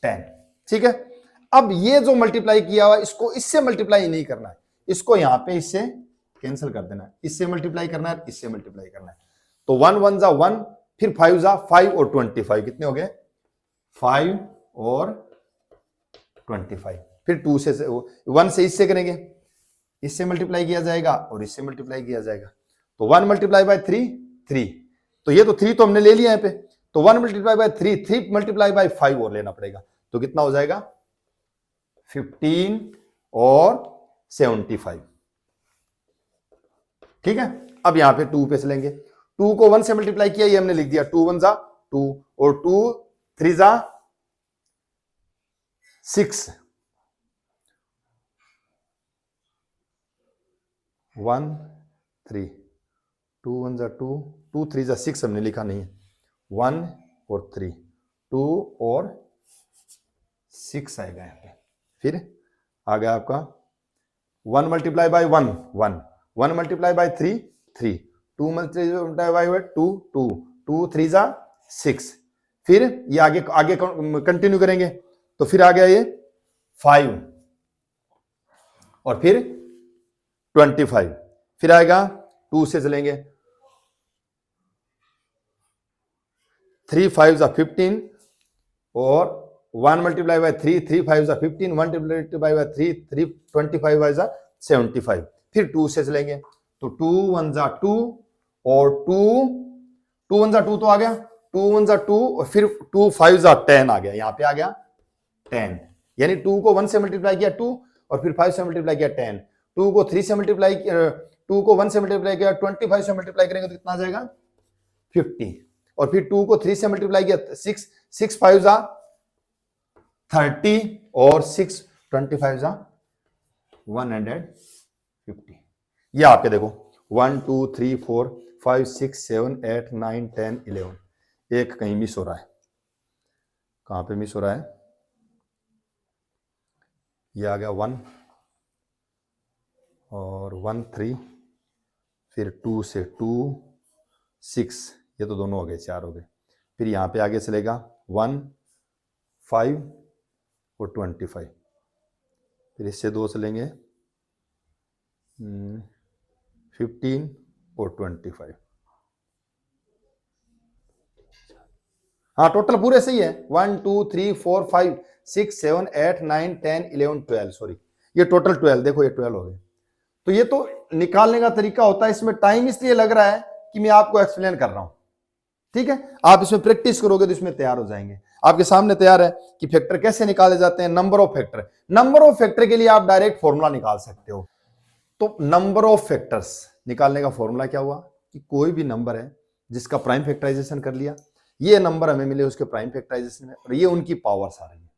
10। ठीक है, अब ये जो मल्टीप्लाई किया हुआ इसको इससे मल्टीप्लाई नहीं करना है, इसको यहां पे इससे कैंसिल कर देना है, इससे मल्टीप्लाई करना है, इससे मल्टीप्लाई करना है। तो 1 1 जा 1, फिर 5 जा 5 और 25, कितने हो गए? 5 और 25। फिर 2 से 1 से इससे करेंगे, इससे मल्टीप्लाई किया जाएगा और इससे मल्टीप्लाई किया जाएगा, तो 1 × 3 3, तो ये तो 3 तो हमने ले लिया यहाँ पे, तो 1 × 3 3 × 5 और लेना पड़ेगा, तो कितना हो जाएगा? 15 और 75। ठीक है, अब यहां पे 2 पे चलेंगे, 2 को 1 से मल्टीप्लाई किया, ये हमने लिख दिया, 2 1 जा 2 और 2 3 जा 6 1 3 2 1 जा 2 2 3 जा 6 हमने लिखा नहीं है 1 और 3 2 और 6 आएगा यहाँ पे। फिर आ गया आपका 1 multiply by 1 1 1 multiply by 3 3 2 multiply by 2 2 2 3 जा 6। फिर ये आगे आगे कंटिन्यू करेंगे तो फिर आ गया ये 5 और फिर 25। फिर आएगा 2 से चलेंगे 3 5 जा 15 और 1 मल्टीप्लाई बाई 3 3 5 जा 15 1 मल्टीप्लाई बाई 3 3 25 बाई जा 75। फिर 2 से चलेंगे तो 2 1 जा 2 और 2 2 1 जा 2 तो आ गया 2 1 जा 2 और फिर 2 5 जा 10 आ गया। यहां पे आ गया 10 यानी 2 को 1 से मल्टीप्लाई किया 2 और फिर 5 से मल्टीप्लाई किया 10 2 को 3 से मल्टीप्लाई 2 को 1 से मल्टीप्लाई किया 25 से मल्टीप्लाई करेंगे तो कितना आ जाएगा 50 और फिर 2 को 3 से मल्टीप्लाई किया 6 6 5 जा 30 और 6 25 जा 150। ये आपके देखो 1 2 3 4 5 6 7 8 9 10 11 एक कहीं मिस हो रहा है। कहां पे मिस हो रहा है? ये आ गया 1 और 1 3 फिर 2 से 2 6 ये तो दोनों हो गए 4 हो गए। फिर यहां पे आगे चलेगा 1 5 और 25। फिर इससे 2 चलेंगे 15 और 25। हाँ टोटल पूरे सही है 1 2 3 4 5 6 7 8 9 10 11 12 सॉरी ये टोटल 12 देखो ये 12 हो गए। तो ये तो निकालने का तरीका होता है। इसमें टाइम इसलिए लग रहा है कि मैं आपको एक्सप्लेन कर रहा हूं। ठीक है आप इसमें प्रैक्टिस करोगे तो इसमें तैयार हो जाएंगे। आपके सामने तैयार है कि फैक्टर कैसे निकाले जाते हैं। Number of factor, number of factor के लिए आप डायरेक्ट फॉर्मूला निकाल सकते हो। तो नंबर ऑफ फैक्टर्स निकालने का फॉर्मूला क्या हुआ कि कोई भी नंबर है जिसका प्राइम फैक्टराइजेशन कर लिया, ये नंबर हमें मिले उसके प्राइम फैक्टराइजेशन में और ये उनकी पावर्स आ रही है,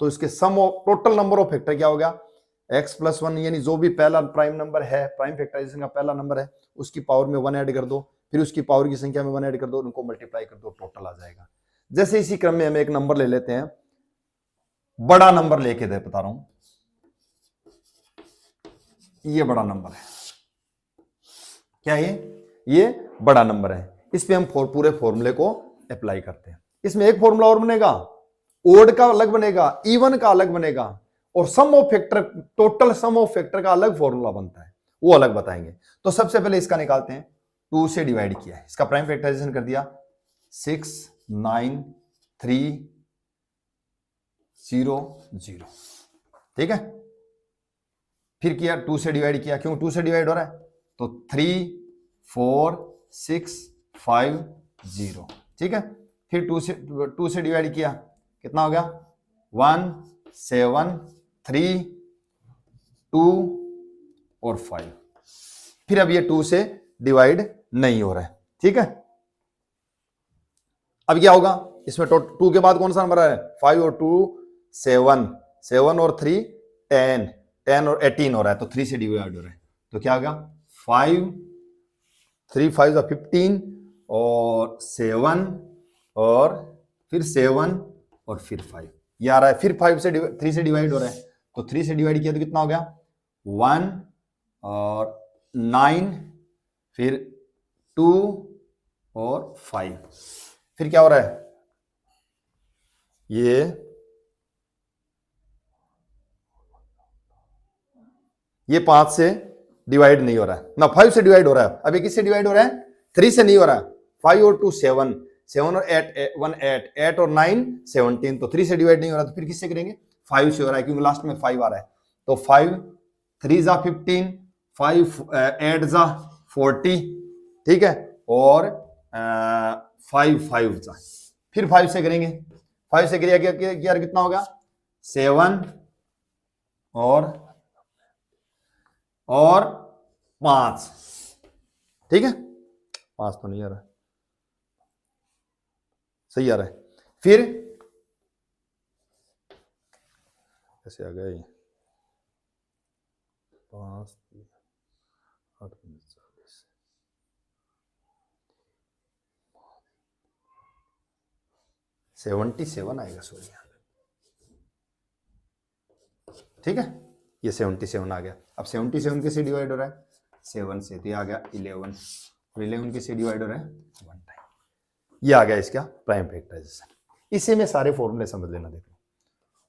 तो इसके sum of total number of factor क्या हो गया x + 1 यानी जो भी पहला प्राइम नंबर है, प्राइम फैक्टराइजेशन का पहला नंबर है उसकी पावर में 1 ऐड कर दो, फिर उसकी पावर की संख्या में 1 ऐड कर दो, उनको मल्टीप्लाई कर दो, टोटल आ जाएगा। जैसे इसी क्रम में हम एक नंबर ले लेते हैं, बड़ा नंबर लेके दे बता रहा हूं, ये बड़ा नंबर है। क्या ये बड़ा नंबर है। इस पे हम पूरे फॉर्मूले को अप्लाई करते हैं। इसमें एक फॉर्मूला और बनेगा, ओड का अलग बनेगा, इवन का अलग बनेगा और sum of factor, total sum of factor का अलग फॉर्मूला बनता है, वो अलग बताएंगे। तो सबसे पहले इसका निकालते हैं। 2 से डिवाइड किया है, इसका प्राइम फैक्टराइजेशन कर दिया 6 9 3 0 0। ठीक है फिर किया 2 से डिवाइड किया, क्यों 2 से डिवाइड हो रहा है तो 3 4 6 5 0। ठीक है फिर 2 से डिवाइड किया, कितना हो गया 1 7 3 2 और 5। फिर अब ये 2 से डिवाइड नहीं हो रहा है। ठीक है अब क्या होगा इसमें 2 के बाद कौन सा नंबर है 5 और 2 7 7 और 3 10 10 और 18 हो रहा है, तो 3 से डिवाइड हो रहा है, तो क्या होगा 5 3 5 15 और 7 और फिर 7 और फिर 5 ये आ रहा है। फिर 3 से डिवाइड हो रहा है, तो 3 से डिवाइड किया तो कितना हो गया 1 और 9 फिर 2 और 5। फिर क्या हो रहा है ये 5 से डिवाइड नहीं हो रहा है ना, 5 से डिवाइड हो रहा है। अब ये किससे डिवाइड हो रहा है 3 से नहीं हो रहा है। 5 और 2 7 7 और 8 1 8 8 और 9 17, तो 3 से डिवाइड नहीं हो रहा, तो फिर किससे करेंगे 5 से हो रहा है क्योंकि लास्ट में 5 आ रहा है। तो 5 3 जा 15 5 8 जा 40। ठीक है और 5 5 जा, फिर 5 से करेंगे, 5 से किया कितना होगा 7 और 5। ठीक है 5 तो नहीं आ रहा, सही आ रहा है। फिर कैसे आ गए 5 8 77 आएगा सॉरी, ठीक है। ये 77 आ गया। अब 77 किससे डिवाइड हो रहा है 7 से, तो ये आ गया 11 और 11 किससे डिवाइड हो रहा है 1 टाइम। ये आ गया इसका प्राइम फैक्टराइजेशन। इसी में सारे फॉर्मूले समझ लेना। देखो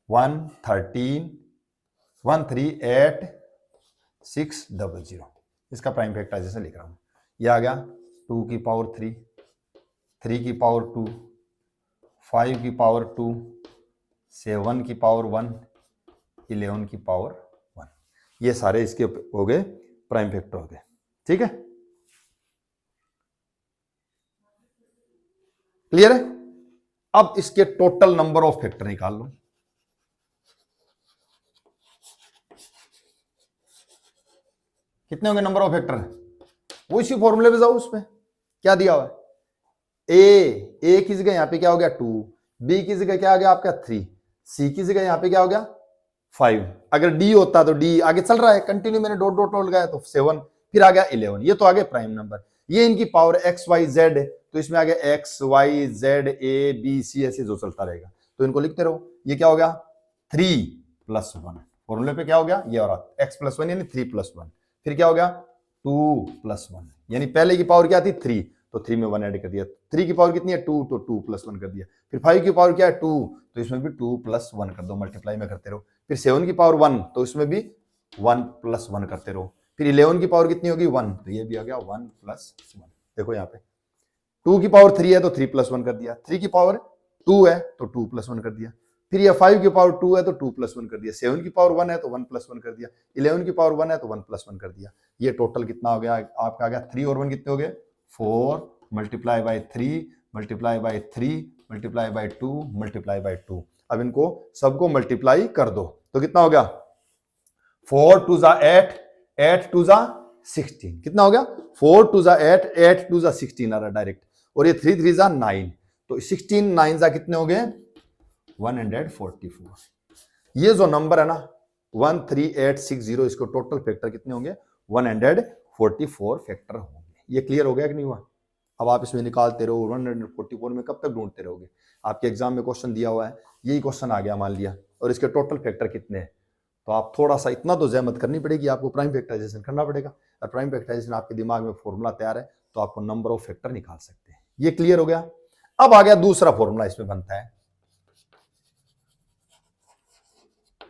138,600 इसका प्राइम फैक्टराइजेशन लिख रहा हूं। ये आ गया 2 की पावर 3, 3 की पावर 2, 5 की पावर 2, 7 की पावर 1, 11 की पावर 1। ये सारे इसके हो गए प्राइम फैक्टर हो गए, ठीक है। क्लियर है। अब इसके टोटल नंबर ऑफ फैक्टर निकाल लो। कितने होंगे नंबर ऑफ फैक्टर? वो इसी फॉर्मूले पे जाओ, उसमें क्या दिया हुआ है ए की जगह यहां पे क्या हो गया 2, बी की जगह क्या आ गया आपका 3, सी की जगह यहां पे क्या हो गया 5। अगर डी होता तो डी आगे चल रहा है कंटिन्यू, मैंने डॉट डॉट लगाया तो 7, फिर आ गया 11। ये तो आगे प्राइम नंबर। ये इनकी पावर एक्स वाई जेड, तो इसमें आ गया x y z a b c ऐसे जो चलता रहेगा, तो इनको लिखते रहो। ये क्या हो गया 3 + 1, फॉर्मूले पे क्या हो गया ये और एक्स + 1 यानी 3 + 1। फिर क्या हो गया 2 + 1, यानी पहले की पावर क्या थी 3, तो 3 में 1 ऐड कर दिया। 3 की पावर कितनी है 2, तो 2 + 1 कर दिया। फिर 5 की पावर क्या है 2, तो इसमें भी 2 + 1 कर दो, मल्टीप्लाई में करते रहो। फिर 7 की पावर 1, तो इसमें भी 1 + 1 करते रहो। फिर 11 की पावर कितनी होगी 1, तो ये भी आ गया 1 + 1। देखो यहाँ पे 2 की पावर 3 है तो 3 + 1 कर दिया, 3 की पावर 2 है तो 2 + 1 कर दिया। फिर ये 5 की पावर 2 है तो 2 + 1 कर दिया, 7 की पावर 1 है तो 1 + 1 कर दिया, 11 की पावर 1 है तो 1 + 1 कर दिया। ये टोटल कितना हो गया आपका आ गया 3 और 1 कितने हो गए 4 × 3 × 3 × 2 × 2। अब इनको सबको मल्टीप्लाई कर दो तो कितना हो गया 4 2 * 8, 8 2 * 16। कितना हो गया 4 2 * 8, 8 2 * 16 आ रहा डायरेक्ट, और ये 3 3 * 9, तो 16 9 * कितने हो गए 144। ये जो नंबर है ना 13860, इसको टोटल फैक्टर कितने होंगे 144 फैक्टर होंगे। ये क्लियर हो गया कि नहीं हुआ? अब आप इसमें निकालते रहो, 144 में कब तक ढूंढते रहोगे? आपके एग्जाम में क्वेश्चन दिया हुआ है, यही क्वेश्चन आ गया मान लिया, और इसके टोटल फैक्टर कितने हैं, तो आप थोड़ा सा इतना तो जहमत करनी पड़ेगी, आपको प्राइम फैक्टराइजेशन करना पड़ेगा। और प्राइम फैक्टराइजेशन आपके दिमाग में फॉर्मूला तैयार है तो आपको नंबर ऑफ फैक्टर निकाल सकते हैं। ये क्लियर हो गया। अब आ गया दूसरा फॉर्मूला, इसमें बनता है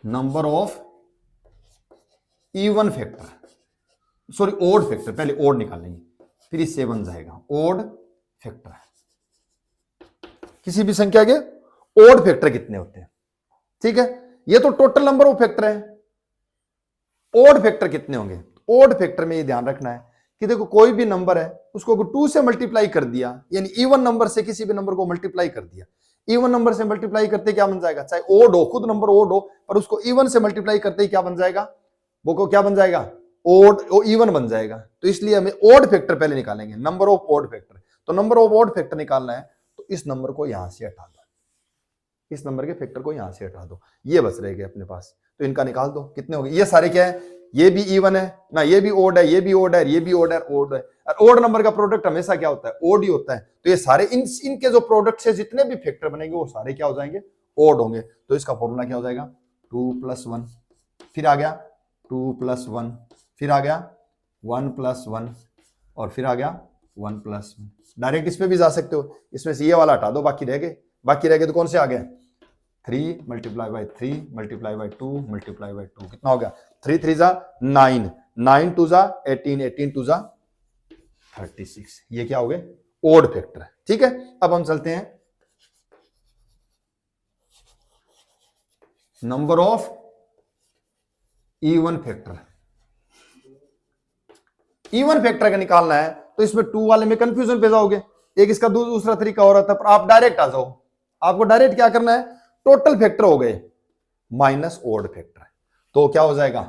number of even factor, sorry odd factor. पहले ओड निकाल लेंगे फिर इससे बन जाएगा ओड फैक्टर। किसी भी संख्या के ओड फैक्टर कितने होते हैं, ठीक है। ये तो टोटल नंबर ऑफ फैक्टर है, ओड फैक्टर कितने होंगे? ओड फैक्टर में ये ध्यान रखना है कि देखो कोई भी नंबर है उसको 2 से मल्टीप्लाई कर दिया, यानी इवन नंबर से किसी भी नंबर को मल्टीप्लाई कर दिया। इवन नंबर से मल्टीप्लाई करते क्या बन जाएगा, चाहे ओड हो, खुद नंबर ओड हो, पर उसको इवन से मल्टीप्लाई करते ही क्या बन जाएगा, वो को क्या बन जाएगा ओड, इवन बन जाएगा। तो इसलिए हमें ओड फैक्टर पहले निकालेंगे, नंबर ऑफ ओड फैक्टर। तो नंबर ऑफ ओड फैक्टर निकालना है तो इस नंबर को यहां से हटा दो, इस नंबर के फैक्टर को यहां से हटा दो, ये बच रहेगा अपने पास, तो इनका निकाल दो। कितने हो गए? ये सारे क्या है, ये भी इवन है ना, ये भी ओड है, ये भी ओड है, ये भी ओड है, ओड है। और ओड नंबर का प्रोडक्ट हमेशा क्या होता है ओड ही होता है। तो ये सारे इनके जो प्रोडक्ट से जितने भी फैक्टर बनेंगे वो सारे क्या हो जाएंगे ओड होंगे। तो इसका फॉर्मूला क्या हो जाएगा 2 + 1, फिर आ गया 2 + 1, फिर आ गया 1 + 1, और फिर आ गया 1 + 1। डायरेक्ट इस पे भी जा सकते हो, इसमें से ये वाला हटा दो, बाकी रह गए तो कौन से आ गए 3 × 3 × 2 × 2। कितना हो गया 3 3 = 9, 9 2 = 18, 18 2 = 36। ये क्या हो गए ओड फैक्टर, ठीक है। अब हम चलते हैं number of even factor. Even factor का निकालना है तो इसमें 2 वाले में कंफ्यूजन पे जाओगे, एक इसका दूसरा तरीका हो रहा था, पर आप डायरेक्ट आ जाओ। आपको डायरेक्ट क्या करना है, टोटल फैक्टर हो गए माइनस ओड फैक्टर, तो क्या हो जाएगा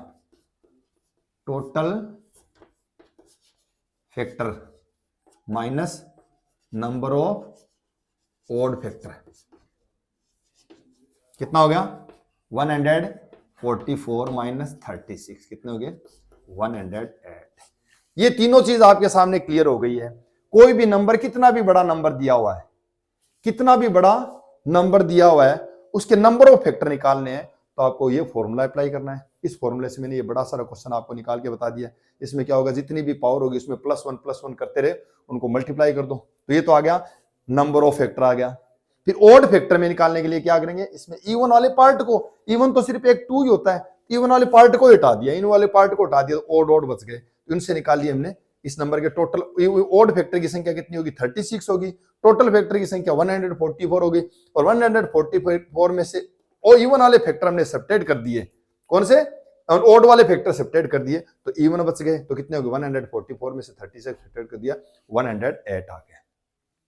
total factor minus number of odd factor. कितना हो गया 44 माइनस 36 कितने हो गए 108। ये तीनों चीज आपके सामने क्लियर हो गई है। कोई भी नंबर कितना भी बड़ा नंबर दिया हुआ है, कितना भी बड़ा नंबर दिया हुआ है, उसके नंबर ऑफ फैक्टर निकालने हैं तो आपको ये फॉर्मूला अप्लाई करना है। इस फॉर्मूले से मैंने ये बड़ा सारा क्वेश्चन आपको निकाल के बता दिया। इसमें क्या होगा, जितनी भी पावर होगी उसमें प्लस वन करते रहे, उनको मल्टीप्लाई कर दो। तो ये तो आ गया नंबर ऑफ फैक्टर आ गया। फिर ओड फैक्टर में निकालने के लिए क्या करेंगे, इसमें इवन वाले पार्ट को, इवन तो सिर्फ एक 2 ही होता है, इवन वाले पार्ट को हटा दिया, इन वाले पार्ट को हटा दिया तो ओड ओड बच गए, तो इनसे निकाल लिए हमने इस नंबर के टोटल। ओड फैक्टर की संख्या कितनी होगी 36 होगी, टोटल फैक्टर की संख्या 144 होगी, और 144 में से ओ इवन वाले फैक्टर हमने सब्ट्रैक्ट कर दिए, कौन से ओड वाले फैक्टर सब्ट्रैक्ट कर दिए तो इवन बच गए। तो कितने हो गए 144 में से 36 सब्ट्रैक्ट कर दिया 108 आ गया।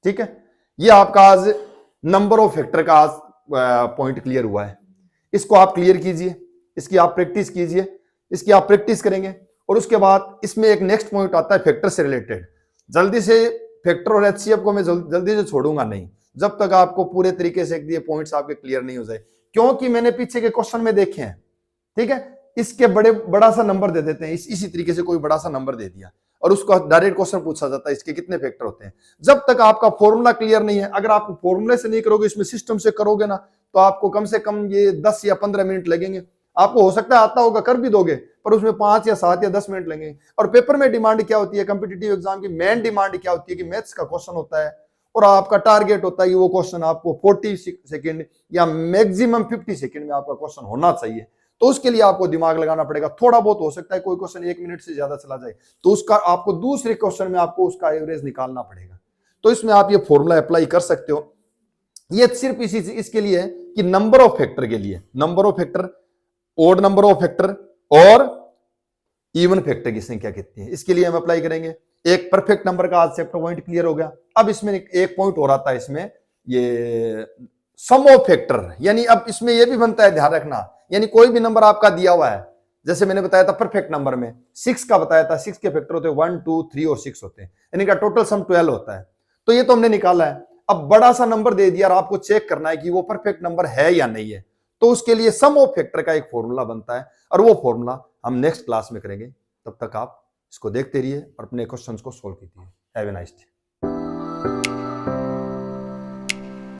ठीक है, ये आपका आज नंबर ऑफ फैक्टर का आज पॉइंट क्लियर हुआ है। इसको आप क्लियर कीजिए, इसकी आप प्रैक्टिस कीजिए, इसकी आप प्रैक्टिस करेंगे और उसके बाद इसमें एक नेक्स्ट पॉइंट आता है फैक्टर से रिलेटेड। जल्दी से फैक्टर और एचसीएफ को मैं जल्दी से छोड़ूंगा नहीं जब तक आपको पूरे तरीके से ये पॉइंट्स आपके क्लियर नहीं हो जाए, क्योंकि मैंने पीछे के क्वेश्चन में देखे हैं। ठीक है, इसके बड़ा सा नंबर दे देते हैं, इसी तरीके से कोई बड़ा सा नंबर दे दिया और उसको डायरेक्ट क्वेश्चन पूछा जाता है इसके कितने फैक्टर होते हैं। जब तक आपका फॉर्मूला क्लियर नहीं है, अगर आप फॉर्मूले से नहीं करोगे, इसमें सिस्टम से करोगे ना, तो आपको कम से कम ये 10 या 15 मिनट लगेंगे। आपको हो सकता है आता होगा, कर भी दोगे, पर उसमें 5 या 7 या 10 मिनट लगेंगे। और पेपर में डिमांड क्या होती है, कॉम्पिटिटिव एग्जाम की मेन डिमांड क्या होती है कि मैथ्स का क्वेश्चन होता है और आपका टारगेट होता है कि वो क्वेश्चन आपको 40 सेकंड या मैक्सिमम 50 सेकंड में आपका क्वेश्चन होना चाहिए। तो उसके लिए आपको दिमाग लगाना पड़ेगा। थोड़ा बहुत हो सकता है कोई क्वेश्चन 1 मिनट से ज्यादा चला जाए, तो उसका आपको दूसरे क्वेश्चन में आपको उसका एवरेज निकालना पड़ेगा। तो इसमें आप ये फॉर्मूला अप्लाई कर सकते हो। ये सिर्फ इसके लिए है कि नंबर ऑफ फैक्टर के लिए, number of factor, odd number of factor और इवन फैक्टर की संख्या कितनी है, इसके लिए हम अप्लाई करेंगे। एक परफेक्ट नंबर का आज चैप्टर पॉइंट क्लियर हो गया। अब इसमें एक पॉइंट हो रहा था, इसमें ये सम ऑफ फैक्टर, यानी अब इसमें यह भी बनता है ध्यान रखना, यानी कोई भी नंबर आपका दिया हुआ है, जैसे मैंने बताया था परफेक्ट नंबर में 6 का बताया था, 6 के फैक्टर होते हैं 1 2 3 और 6 होते हैं, यानी का टोटल सम 12 होता है। तो ये तो हमने निकाला है। अब बड़ा सा नंबर दे दिया और आपको चेक करना है कि वो परफेक्ट नंबर है या नहीं है, तो उसके लिए सम ऑफ फैक्टर का एक फॉर्मूला बनता है और वो फॉर्मूला हम नेक्स्ट क्लास में करेंगे। तब तक आप इसको देखते रहिए और अपने क्वेश्चंस को सोल्व कीजिए। Have a nice day.